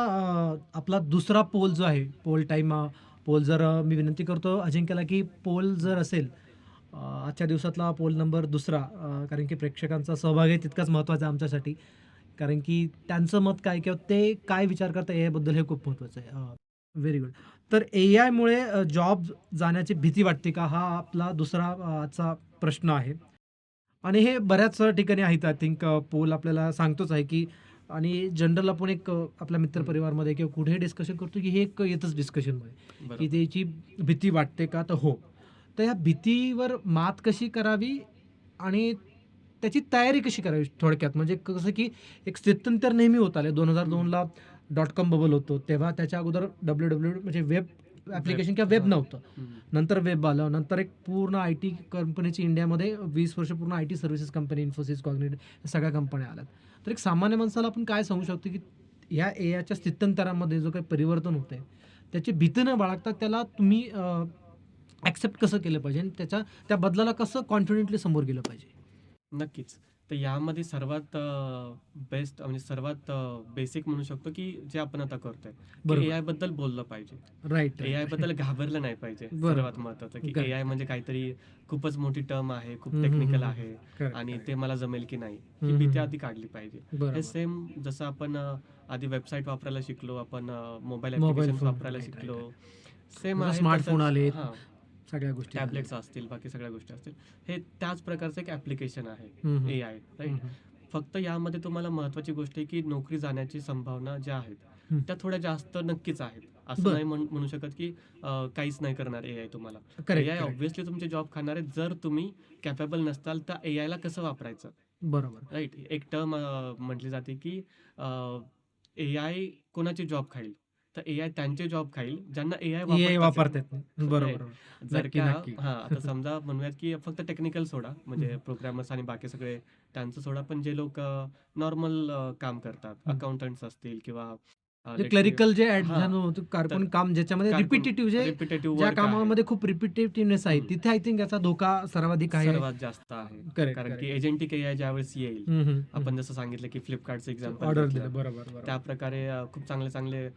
आपला दुसरा पोल जो आहे, पोल टाईम पोल जर मी विनंती करतो अजिंक्यला, की पोल जर असेल आजच्या दिवसातला पोल नंबर दुसरा कारण की प्रेक्षकांचा सहभागही तितकाच महत्त्वाचा आहे आमच्यासाठी. कारण की त्यांचं मत काय किंवा ते काय विचार करतात याबद्दल हे खूप महत्त्वाचं आहे. Very good. तर एआयमुळे जॉब जाण्याची भीती वाटते का? हा आपला दुसरा आजचा प्रश्न आहे. आणि हे बऱ्याच ठिकाणी आहेत आय थिंक पोल आपल्याला सांगतोच आहे, की आणि जनरल आपण एक आपल्या हं, मित्रपरिवारमध्ये किंवा कुठेही डिस्कशन करतो, की हे एक येतच डिस्कशनमध्ये, की बरोबर. त्याची भीती वाटते का? तर हो. तर ह्या भीतीवर मात कशी करावी आणि त्याची तयारी कशी करावी थोडक्यात? म्हणजे कसं, की एक स्थित्यंतर नेहमी होत आले. हं, 2002ला .com बबल होतो. तेव्हा त्याच्या अगोदर WWW म्हणजे वेब ॲप्लिकेशन किंवा वेब हां. नव्हतं. हं. नंतर वेब आलं. नंतर एक पूर्ण आय-टी कंपनीची इंडियामध्ये 20 वर्ष पूर्ण आय-टी सर्व्हिसेस कंपनी, इन्फोसिस, कॉग्निट सगळ्या कंपन्या आल्यात. तर एक सामान्य माणसाला आपण काय सांगू शकतो, की ह्या एआयच्या स्थित्यंतरामध्ये जो काही परिवर्तन होतंय, त्याची भीती न बाळगता त्याला तुम्ही ॲक्सेप्ट कसं केलं पाहिजे आणि त्या बदलाला कसं कॉन्फिडेंटली समोर गेलं पाहिजे? नक्कीच. तर यामध्ये सर्वात बेस्ट म्हणजे सर्वात बेसिक म्हणू शकतो, की जे आपण आता करतोय, की बरोबर. एआयबद्दल बोललं पाहिजे. राइट, एआयबद्दल घाबरलं नाही पाहिजे. बरोबर. सर्वात महत्त्वाचं, की करेक्ट, एआय म्हणजे काहीतरी खूपच मोठी टर्म आहे, खूप हं, हं, टेक्निकल हं, आहे करेक्ट, आणि करेक्ट. ते मला जमेल की नाही, हं, ही हं, भीती हं. आधी काढली पाहिजे. हे बरोबर. सेम जसं आपण आधी वेबसाईट वापरायला शिकलो, आपण मोबाईल मोबाईल ॲप्लिकेशन्स फोन. वापरायला राइट, राइट, शिकलो. राइट. सेम जसं आहे स्मार्टफोन तसंच आलेत, हां. सगळ्या गोष्टी टॅबलेट्स झाल्या. असतील, बाकी सगळ्या गोष्टी असतील. हे त्याच प्रकारचं एक ॲप्लिकेशन आहे हं, हं. एआय, हं, राईट? हं. फक्त यामध्ये तुम्हाला महत्त्वाची गोष्ट आहे, की नोकरी जाण्याची संभावना ज्या आहेत, हं. त्या थोड्या जास्त नक्कीच आहेत. असं बरं. नाही म्हणू शकत, की काहीच नाही करणार एआय तुम्हाला. Correct, AI correct. ऑब्व्हियसली तुमचे जॉब खाणार आहे. जर तुम्ही कॅपेबल नसताल, तर एआयला कसं वापरायचं, बरोबर. राईट? एक टर्म म्हटली जाते, की एआय कोणाचे जॉब खाईल? तर एआय त्यांचे जॉब खाईल, ज्यांना एआय एआय वापरताच येत वापरता येत नाही. नाही. राईट. बरोबर. जर नक्की, का नक्की. हां, आता समजा म्हणूयात, की फक्त टेक्निकल सोडा, हं, म्हणजे प्रोग्रामर्स आणि बाकी सगळे त्यांचं सोडा, पण जे लोक नॉर्मल काम करतात, हं. अकाउंटंट्स असतील किंवा जे लेट्स से क्लरिकल जे हां, झालं होतं तर कारकून काम ज्याच्यामध्ये कारकून रिपिटेटिव्ह जे रिपिटेटिव्ह ज्या वर्क आहे. कामामध्ये खूप रिपिटेटिव्हनेस आहे, हं. तिथे आय थिंक याचा धोका सर्वाधिक आहे. सर्वात जास्त आहे. करेक्ट, कारण की करेक्ट. एजेंटिक एआय ज्यावेळेस येईल, हं, हं, आपण हं. जसं सांगितलं, की Flipkartचं एक्झाम्पल ऑर्डर घेतलं. दिलं. बरोबर, बरोबर. त्याप्रकारे खूप चांगले-चांगले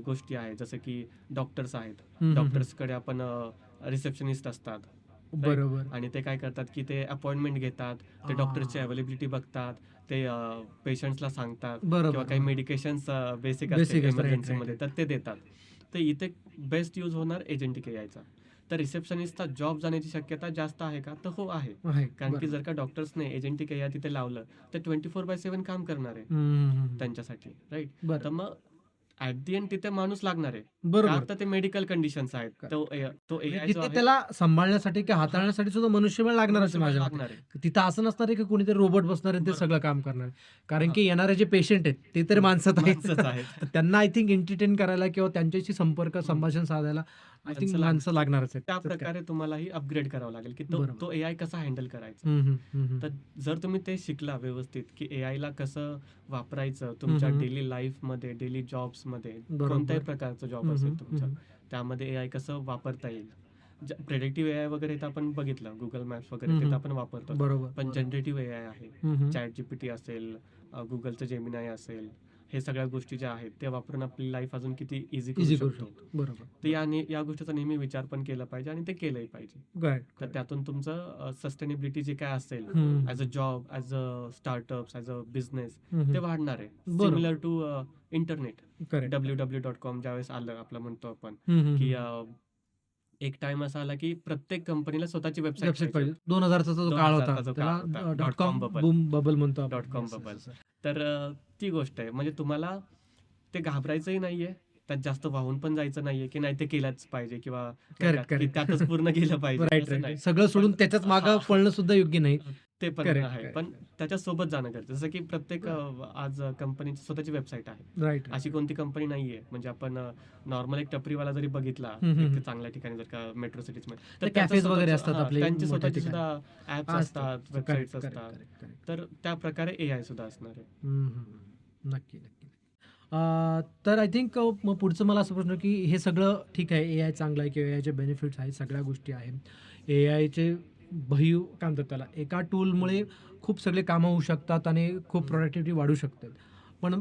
गोष्टी आहेत. जसं की डॉक्टर्स आहेत. हं, हं, हं. डॉक्टर्सकडे आपण रिसेप्शनिस्ट असतात, राईट? बरोबर. आणि ते काय करतात, की ते अपॉइंटमेंट घेतात. ते डॉक्टर्सची हां. अवेलेबिलिटी बघतात. ते पेशंट्सला सांगतात बरोबर, किंवा काही बरोबर. मेडिकेशन्स बेसिक असतील बेसिक असतं. राइट, राइट, एमर्जन्सीमध्ये, राइट. तर ते देतात. तर इथे बेस्ट यूज होणार एजेंटिक एआयचा. तर रिसेप्शनिस्टचा जॉब जाण्याची शक्यता जास्त आहे का? तर हो आहे. आहे. कारण की बरोबर. जर का डॉक्टर्सने एजेंटिक एआय तिथे लावलं, तर 24/7 काम करणार आहे हं, हं, हं. त्यांच्यासाठी, राईट? बरं. तर मग ॲट दी एंड तिथे माणूस लागणार आहे. का? बरोबर. तर ते मेडिकल कंडिशन्स आहेत. तो म्हणजे एआय जो तिथे आहे त्याला सांभाळण्यासाठी किंवा हां, हाताळण्यासाठी सुद्धा मनुष्यबळ लागणारच आहे मनुष्यबळ माझ्या मते. लागणार आहे. तिथं असं नसणार आहे की कोणीतरी रोबोट बसणार आहे आणि ते बरोबर. सगळं काम करणार आहे. कारण हां. की येणारे जे पेशंट आहेत ते तर माणसंच आहेत. माणसंच आहेत. तर त्यांना आय थिंक एंटरटेन करायला किंवा त्यांच्याशी संपर्क, हं. संभाषण साधायला आय थिंक माणसं माणसं लागणार. लागणारच आहेत. त्या त्यात काय. प्रकारे तुम्हालाही अपग्रेड करावं लागेल, की तो बरोबर. तो एआय कसा हँडल करायचा. हं, हं, हं, हं. तर जर तुम्ही ते शिकला व्यवस्थित, की एआयला कसं वापरायचं हं, तुमच्या हं. डेली लाईफमध्ये, डेली जॉब्समध्ये, कोणत्याही बरोबर. प्रकारचं जॉब हं, हं, असेल हं, तुमचं, हं. त्यामध्ये एआय कसं वापरता येईल. प्रेडिक्टिव्ह एआय वगैरे तर आपण बघितलं, Google मॅप्स वगैरे हं, ते तर हं. आपण वापरतो. बरोबर, पण बरोबर. जनरेटिव्ह एआय आहे. हं, हं. ChatGPT असेल, Googleचं Gemini असेल, हे सगळ्या गोष्टी ज्या आहेत, त्या वापरून आपली लाईफ अजून किती ईझी करू ईझी करू शकतो. शकतो. बरोबर. तर या गोष्टीचा नेहमी विचार पण केला पाहिजे आणि ते केलंही पाहिजे. करेक्ट, तर करेक्ट. त्यातून तुमचं सस्टेनेबिलिटी जे काय असेल, हं. As a job, as a startups, as a business, हं, हं. ते वाढणार आहे. बरोबर. Similar to internet. Correct. www.com ज्यावेळेस आलं आपलं म्हणतो आपण, हं, हं, की हं. एक टाईम असा आला, की प्रत्येक कंपनीला स्वतःची वेबसाईट वेबसाईट पाहिजे. पाहिजे. 2000चा जो काळ 2000 होता चा जो काळ त्याला होता. Dot .com com bubble. Boom bubble म्हणतो आपण. .com yes, bubble. Yes, yes. तर ती गोष्ट आहे. म्हणजे तुम्हाला ते घाबरायचंही नाहीये. त्यात जास्त वाहून पण जायचं नाहीये, की नाही ते केलंच पाहिजे किंवा नाही का, करेक्ट, की करेक्ट. त्यातच पूर्ण केलं पाहिजे, राइट, असं नाही. राइट. सगळं सोडून पण त्याच्याच मागे हां, पळणं सुद्धा योग्य नाही. ते पण करेक्ट, आहे. करेक्ट, पण करेक्ट. त्याच्यासोबत जाणं गरजेचं. जसं की प्रत्येक आज कंपनीची स्वतःची वेबसाईट आहे. राइट, अशी कोणती कंपनी नाहीये. म्हणजे आपण नॉर्मल एक टपरीवाला जरी बघितला, हं, हं, एक हं. चांगल्या ठिकाणी जर का मेट्रो सिटीजमध्ये, ते तर त्याचं कॅफेज वगैरे स्वतःचं असतात हां, आपले त्यांची मोठ्या स्वतःची ठिकाणी. सुद्धा ॲप्स असतात, करेक्ट, वेबसाईट्स करेक्ट, असतात. Correct, correct. तर त्या प्रकारे एआय सुद्धा असणार आहे. हं, हं, हं. नक्की, नक्की. तर आय थिंक मग पुढचं मला असं प्रश्न की हे सगळं ठीक आहे, एआय चांगलं आहे किंवा एआयचे बेनिफिट्स आहेत, सगळ्या गोष्टी आहेत. एआयचे भरीव काय म्हणतात त्याला, एका टूलमुळे खूप सगळे कामं होऊ शकतात आणि खूप हं. प्रोडक्टिव्हिटी वाढू शकते. पण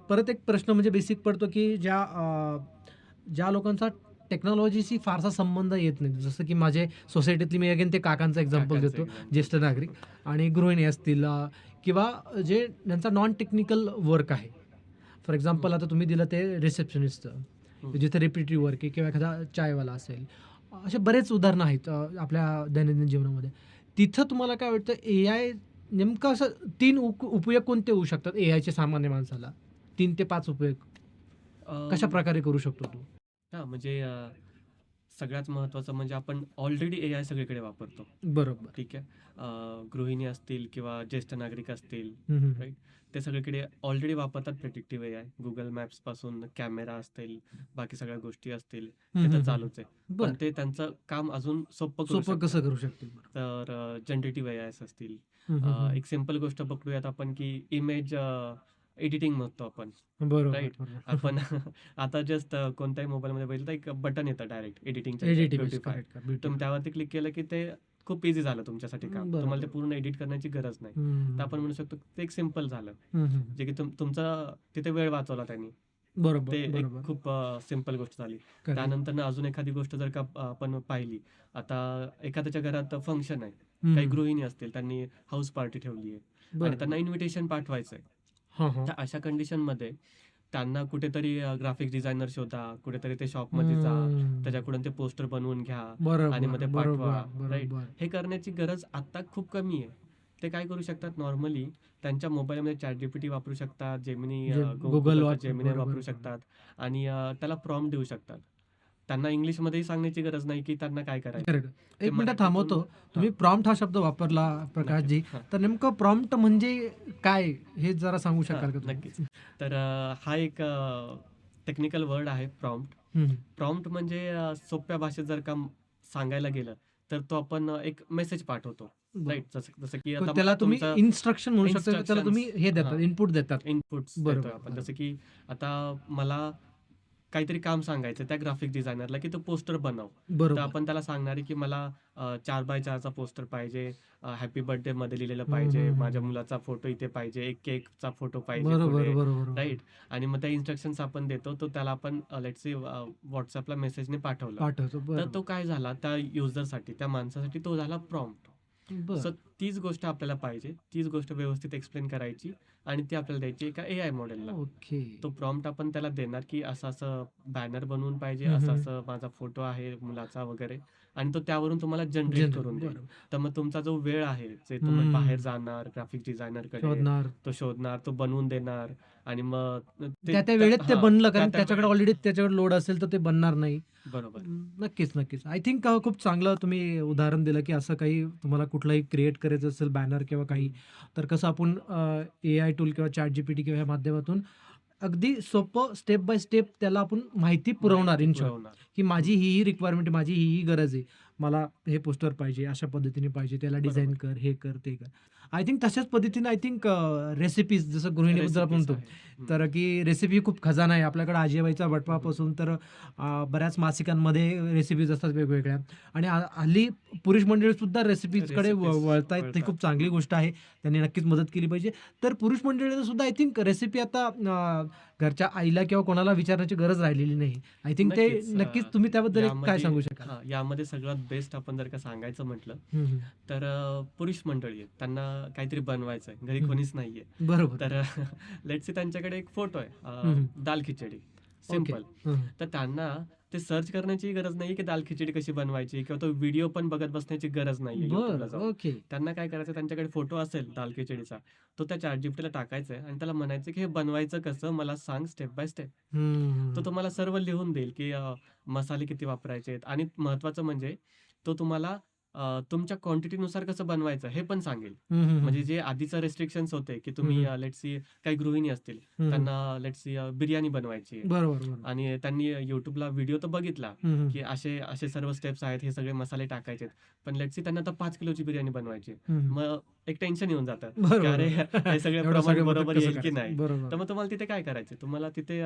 परत एक प्रश्न म्हणजे बेसिक पडतो की ज्या लोकांचा टेक्नॉलॉजीशी फारसा संबंध येत नाही, जसं की माझे सोसायटीतली मी अगेन ते काकांचं एक्झाम्पल काकांचं देतो, एक्झाम्पल. ज्येष्ठ नागरिक आणि गृहिणी असतील किंवा जे ज्यांचा नॉन टेक्निकल वर्क आहे. फॉर एक्झाम्पल आता तुम्ही दिलं ते रिसेप्शनिस्टचं, हं. जिथे रिपिटेटिव्ह वर्क आहे किंवा एखादा चायवाला असेल. असे बरेच उदाहरणं आहेत आपल्या दैनंदिन जीवनामध्ये. तिथं तुम्हाला काय वाटतं एआय नेमकं असं 3 उपयोग कोणते होऊ शकतात एआयचे सामान्य माणसाला? 3 ते 5 उपयोग अं, कशाप्रकारे करू शकतो तू? हां, म्हणजे सगळ्यात महत्त्वाचं म्हणजे आपण ऑलरेडी एआय सगळीकडे वापरतो. बरोबर. ठीक आहे. गृहिणी असतील किंवा ज्येष्ठ नागरिक असतील, हं, हं. राईट? ते सगळीकडे ऑलरेडी वापरतात प्रिडिक्टिव्ह एआय. Google मॅप्सपासून कॅमेरा असतील, बाकी सगळ्या गोष्टी असतील, हं, ते तर हं, हं. चालूच आहे. पण बरं. ते त्यांचं काम अजून सोपं करू सोपं शकतात. कसं करू शकतील बरं? तर जनरेटिव्ह एआयस असतील. हं, हं, हं. एक सिंपल गोष्ट पकडूयात आपण, की इमेज एडिटिंग म्हणतो आपण, बरोबर, राईट? बरोबर. आपण आता जस्ट कोणत्याही मोबाईलमध्ये बघितलं तर एक बटन येतं डायरेक्ट एडिटिंगच्या एडिटिंग ब्युटिफाय. Correct, correct. तुम्ही त्यावरती क्लिक केलं की ते खूप इझी झालं तुमच्यासाठी काम. तुम्हाला ते बरोबर. पूर्ण एडिट करण्याची गरज नाही. हं, तर आपण म्हणू शकतो की ते एक सिंपल झालं. हं, हं. जे की तुमचा तिथे वेळ वाचवला त्यांनी. बरोबर, ते एक बरोबर. खूप सिंपल गोष्ट झाली. करेक्ट. त्यानंतर अजून एखादी गोष्ट जर का आपण पाहिली, आता एखाद्याच्या घरात फंक्शन आहे. हं, काही हं. गृहिणी असतील, त्यांनी हाऊस पार्टी ठेवली आहे आणि बरं. त्यांना इन्व्हिटेशन पाठवायचं आहे. हां, हां. तर अशा कंडिशनमध्ये त्यांना कुठेतरी ग्राफिक्स डिझायनर शोधा, कुठेतरी ते शॉपमध्ये जा, त्याच्याकडून ते पोस्टर बनवून घ्या आणि मग ते बरोबर, पाठवा, बरोबर, राईट? बरोबर. हे करण्याची गरज आत्ता खूप कमी आहे. ते काय करू शकतात नॉर्मली त्यांच्या मोबाईलमध्ये ChatGPT वापरू शकतात, जेमिनी Google Googleचा वाच जेमिनी बरोबर, वापरू बरोबर. शकतात आणि त्याला प्रॉम्प्ट देऊ शकतात. त्यांना इंग्लिशमध्येही सांगण्याची गरज नाही, की त्यांना काय करायचं. करेक्ट. ते एक मिनिट मराठीतून थांबवतो. हां, तुम्ही प्रॉम्प्ट हा शब्द वापरला प्रकाशजी. नक्कीच. हां, तर नेमकं प्रॉम्प्ट म्हणजे काय? हे जरा सांगू हां, शकाल का तुम्ही? नक्कीच. तर हा एक टेक्निकल वर्ड आहे प्रॉम्प्ट. हं, हं. प्रॉम्प्ट म्हणजे सोप्या भाषेत जर का सांगायला गेलं, तर तो आपण एक मेसेज पाठवतो, बरं. राईट? जसं जसं की पण आता त्याला मला तुम्ही तुमचं इन्स्ट्रक्शन म्हणू शकता, की त्याला तुम्ही हे देतात, हां, इनपुट देतात. इनपुट्स बरोबर, देतोय आपण. बरोबर. जसं की आता मला काहीतरी काम सांगायचं त्या ग्राफिक डिझायनरला, की तो पोस्टर बनव. तर बरोबर. आपण त्याला सांगणार आहे, की मला 4x4चा पोस्टर पाहिजे, हॅपी बर्थडेमध्ये लिहिलेलं हं, पाहिजे, हं, माझ्या हं. मुलाचा फोटो इथे पाहिजे, एक केकचा फोटो पाहिजे बरोबर, पुढे, बरोबर, बरोबर. राईट? आणि मग त्या इन्स्ट्रक्शन्स आपण देतो. तो त्याला आपण लेट्स से WhatsAppला मेसेजने पाठवलं. पाठवतो. तर बरोबर. तो काय झाला त्या युजरसाठी, त्या माणसासाठी तो झाला प्रॉम्प्ट. बरं. सो तीच गोष्ट आपल्याला पाहिजे. तीच गोष्ट व्यवस्थित एक्सप्लेन करायची आणि ती आपल्याला द्यायची एका एआय मॉडेलला. ओके. तो प्रॉम्प्ट आपण त्याला देणार, की असं-असं बॅनर बनवून पाहिजे, हं, हं. असं-असं माझा फोटो आहे मुलाचा वगैरे आणि तो त्यावरून तुम्हाला जनरेट करून देईल. बरोबर. तर मग तुमचा जो वेळ आहे, जे तुम्ही हं. बाहेर जाणार ग्राफिक डिझायनरकडे, शोधणार. तो शोधणार, तो बनवून देणार आणि मग ते त्या वेळेत ते हां, बनलं कारण त्या त्याच्याकडे वेळेत ऑलरेडी त्याच्याकडे लोड असेल तर ते बनणार नाही. बरोबर. नक्कीच, नक्कीच. आय थिंक खूप चांगलं तुम्ही उदाहरण दिलं, की असं काही तुम्हाला कुठलंही क्रिएट करायचं असेल बॅनर किंवा काही, तर कसं आपण एआय टूल किंवा ChatGPT किंवा ह्या माध्यमातून अगदी सोपं स्टेप बाय स्टेप त्याला आपण माहिती पुरवणार माहिती इन शॉर्ट, पुरवणार. की माझी ही रिक्वायरमेंट आहे, माझी ही गरज आहे. मला हे पोस्टर पाहिजे, अशा पद्धतीने पाहिजे, त्याला डिझाइन बरोबर. कर, हे कर, ते कर. आय थिंक तशाच पद्धतीने आय थिंक रेसिपीज जसं गृहिणीबद्दल आपण रेसिपीज म्हणतो. आहे. हं. तर की रेसिपी खूप खजाना आहे. आपल्याकडे आजीबाईचा बटवापासून तर बऱ्याच मासिकांमध्ये रेसिपीज असतात वेगवेगळ्या आणि हल्ली पुरुष मंडळीसुद्धा रेसिपीजकडे रेसिपीज वळतायत. ती वळतात. खूप चांगली गोष्ट आहे. त्यांनी नक्कीच मदत केली पाहिजे. तर पुरुष मंडळींना सुद्धा आय थिंक रेसिपी आता घरच्या आईला किंवा कोणाला विचारण्याची गरज राहिलेली नाही. आय थिंक ते नक्कीच. नक्कीच तुम्ही त्याबद्दल एक काय यामध्ये सांगू शकाल? हां, यामध्ये सगळ्यात बेस्ट आपण जर का सांगायचं म्हटलं, हं, हं. तर पुरुष मंडळी आहेत. त्यांना काहीतरी बनवायचं आहे. घरी हं. कोणीच नाहीये. बरोबर. तर लेट्स से त्यांच्याकडे एक फोटो आहे. हं, हं. दाल खिचडी. ओके. सिंपल. हं, हं. तर त्यांना ते सर्च करण्याची गरज नाहीये, की दाल खिचडी कशी बनवायची किंवा तो व्हिडिओ पण बघत बसण्याची गरज नाहीये YouTubeला बरं. जाऊन. ओके. त्यांना काय करायचं, त्यांच्याकडे फोटो असेल दाल खिचडीचा, तो त्या ChatGPTला टाकायचा आहे आणि त्याला म्हणायचं, की हे बनवायचं कसं मला सांग स्टेप बाय स्टेप. हं, हं, तो हं. तुम्हाला सर्व लिहून देईल, की मसाले किती वापरायचे आहेत आणि महत्त्वाचं म्हणजे तो तुम्हाला तुमच्या क्वांटिटीनुसार कसं बनवायचं हे पण सांगेल. हं, हं, म्हणजे हं. जे आधीचं रिस्ट्रिक्शन्स होते, की हं, तुम्ही हं. लेट्स सी काही गृहिणी असतील, हं, हं. त्यांना लेट्स सी बिर्याणी बनवायची आहे बरोबर, बरोबर. आणि त्यांनी YouTubeला व्हिडिओ तर बघितला, हं, हं. की असे असे सर्व स्टेप्स आहेत, हे सगळे मसाले टाकायचे आहेत. पण लेट्स सी त्यांना आता 5 किलोची बिर्याणी बनवायची आहे. हं, हं. मग एक टेन्शन येऊन जातं, की बरोबर. अरे हे सगळे एवढं प्रमाण सगळं मोठं बरोबर कसं येईल की करायचं? नाही? बरोबर. तर मग तुम्हाला तिथे काय करायचं? तुम्हाला तिथे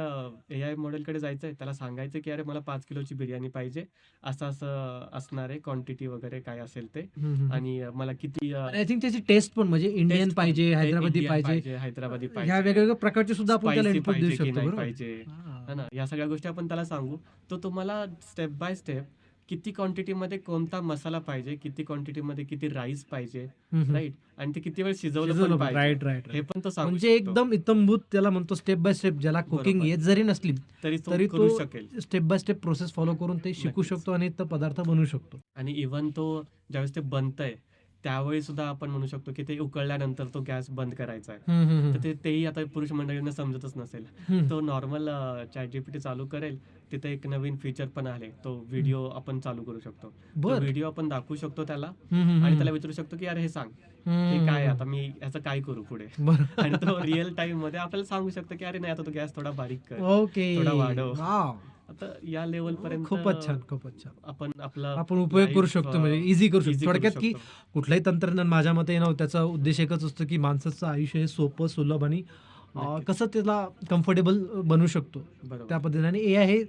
एआय मॉडेलकडे जायचंय, त्याला सांगायचं, की "अरे मला 5 किलोची बिर्याणी पाहिजे. असं-असं असणार आहे क्वांटिटी वगैरे काय असेल ते हं, हं, हं. आणि मला किती आणि आय थिंक त्याची टेस्ट पण म्हणजे इंडियन टेस्ट पण पाहिजे, हैदराबादी इंडियन पाहिजे. पाहिजे, हैदराबादी ह्या पाहिजे, वेगवेगळ्या प्रकारचे सुद्धा आपण त्याला स्पायसी इनपुट देऊ पाहिजे की शकतो. नाही बरोबर. पाहिजे, हां. है ना? या सगळ्या गोष्टी आपण त्याला सांगू. तो तुम्हाला स्टेप बाय स्टेप किती क्वांटिटीमध्ये कोणता मसाला पाहिजे, किती क्वांटिटीमध्ये किती राईस पाहिजे, हं, हं. राईट? आणि ते किती वेळ शिजवलं शिजवलं पण पण. पाहिजे. राइट, राइट, हे राइट. पण तो सांगू म्हणजे शकतो. एकदम इत्थंभूत त्याला म्हणतो स्टेप बाय स्टेप ज्याला कुकिंग बरोबर. येत जरी नसली, तरी तो तरी करू तो शकेल. Step by step process follow करून ते शिकू नक्कीच. शकतो आणि तो पदार्थ बनवू शकतो. आणि इव्हन तो ज्यावेळेस ते बनतंय, त्यावेळी सुद्धा आपण म्हणू शकतो की ते उकळल्यानंतर तो गॅस बंद करायचा आहे. हम्म, हम्म, तर तेही आता पुरुष मंडळींना समजतच नसेल. हम्म. तो नॉर्मल ChatGPT चालू करेल. तिथे एक नवीन फीचर पण आले. तो व्हिडिओ आपण चालू करू शकतो. तो बर. व्हिडिओ आपण दाखवू शकतो त्याला हम्म, हम्म, आणि हम्म. त्याला विचारू शकतो की "अरे हे सांग, हम्म, हे काय आहे? हम्म, आता मी ह्याचं काय करू पुढे?" बरं. आणि तो रिअल टाईममध्ये आपल्याला सांगू शकतो की "अरे नाही, आता तो गॅस थोडा बारीक कर, ओके. थोडा वाढव." वाव. आता या लेव्हलपर्यंत खूपच छान, खूपच छान. आपण आपला आपण उपयोग करू लाईफ शकतो, म्हणजे इझी करू शकतो. ईझी करू थोडक्यात की शकतो. कुठलंही तंत्रज्ञान माझ्या मते ना त्याचा उद्देश एकच असतो की माणसाचं आयुष्य हे सोपं, सुलभ आणि नक्कीच. कसं त्याला कम्फर्टेबल बनवू शकतो त्या बरोबर, पद्धतीने. आणि एआय हे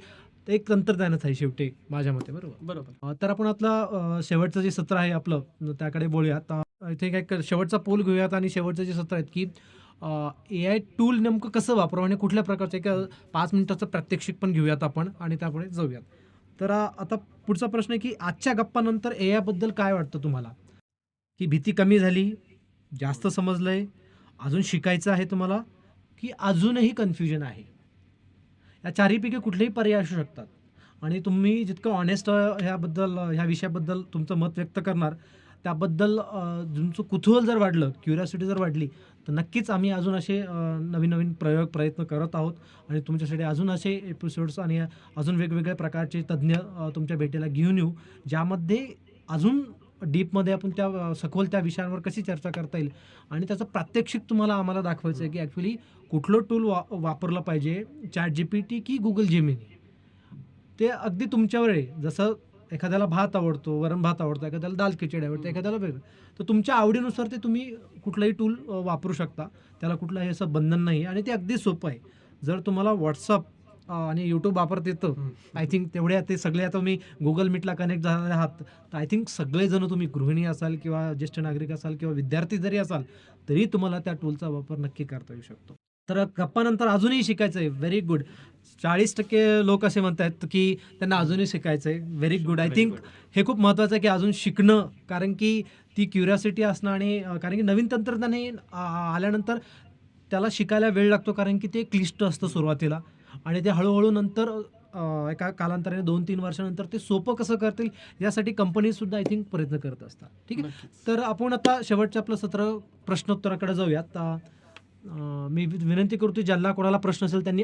एक तंत्रज्ञानच आहे शेवटी माझ्या मते, बरोबर. बरोबर. तर आपण आपला शेवटचं जे सत्र आहे आपलं त्याकडे बोलूयात. इथे काय शेवटचा पोल घेऊयात आणि शेवटचं जे सत्र आहेत की एआय टूल नेमकं कसं वापरावं आणि कुठल्या प्रकारचं एक 5 मिनिटाचं प्रात्यक्षिक पण घेऊयात आपण आणि त्यापुढे जाऊयात. तर आता पुढचा प्रश्न आहे की आजच्या गप्पानंतर एआय बद्दल काय वाटतं तुम्हाला? की भीती कमी झाली, जास्त समजलंय, अजून शिकायचं आहे तुम्हाला, की अजूनही कन्फ्युजन आहे? या चारहीपैकी कुठलेही पर्याय असू शकतात आणि तुम्ही जितकं ऑनेस्ट ह्याबद्दल ह्या विषयाबद्दल तुमचं मत व्यक्त करणार, त्याबद्दल तुमचं कुतूहल जर वाढलं, क्युरिओसिटी जर वाढली, तर नक्कीच आम्ही अजून असे नवीन-नवीन प्रयत्न करत आहोत आणि तुमच्यासाठी अजून असे एपिसोड्स आणि अजून वेगवेगळ्या प्रकारचे तज्ञ तुमच्या भेटीला घेऊन येऊ, ज्यामध्ये अजून डीपमध्ये आपण त्या सखोल त्या विषयांवर कशी चर्चा करता येईल आणि त्याचं प्रात्यक्षिक तुम्हाला आम्हाला दाखवायचं आहे की ॲक्च्युली कुठलं टूल वापरलं पाहिजे, ChatGPT की Google Gemini. ते अगदी तुमच्यावर आहे. जसं एखाद्याला भात आवडतो, वरण-भात आवडतो, एखाद्याला दाल खिचडी आवडते, एखाद्याला वेगळं. तर तुमच्या आवडीनुसार ते तुम्ही कुठलंही टूल वापरू शकता. त्याला कुठलंही असं बंधन नाही आणि ते अगदी सोपं आहे. जर तुम्हाला WhatsApp आणि YouTube वापरता येतं, हं. आय थिंक तेवढे ते सगळे आता तुम्ही Google Meetला कनेक्ट झालेले आहात. तर आय थिंक सगळेजण तुम्ही गृहिणी असाल किंवा ज्येष्ठ नागरिक असाल किंवा विद्यार्थी जरी असाल, तरी तुम्हाला त्या टूलचा वापर नक्की करता येऊ शकतो. तर गप्पानंतर अजूनही शिकायचं आहे. Very good. 40% लोक असे म्हणतायत की त्यांना अजूनही शिकायचं आहे. Very good. I very think good. हे खूप महत्त्वाचं आहे की अजून शिकणं, कारण की ती क्युरिओसिटी असणं आणि कारण की नवीन तंत्रज्ञान हे आल्यानंतर त्याला शिकायला वेळ लागतो, कारण की ते क्लिष्ट असतं सुरुवातीला आणि ते हळू नंतर एका कालांतराने 2-3 वर्षानंतर ते सोपं कसं करतील यासाठी कंपनीसुद्धा आय थिंक प्रयत्न करत असतात. ठीक आहे. नक्कीच. तर आपण आता शेवटचं आपलं सत्र प्रश्नोत्तराकडे जाऊयात. मी विनंती करतो ज्यांना कोणाला प्रश्न असेल त्यांनी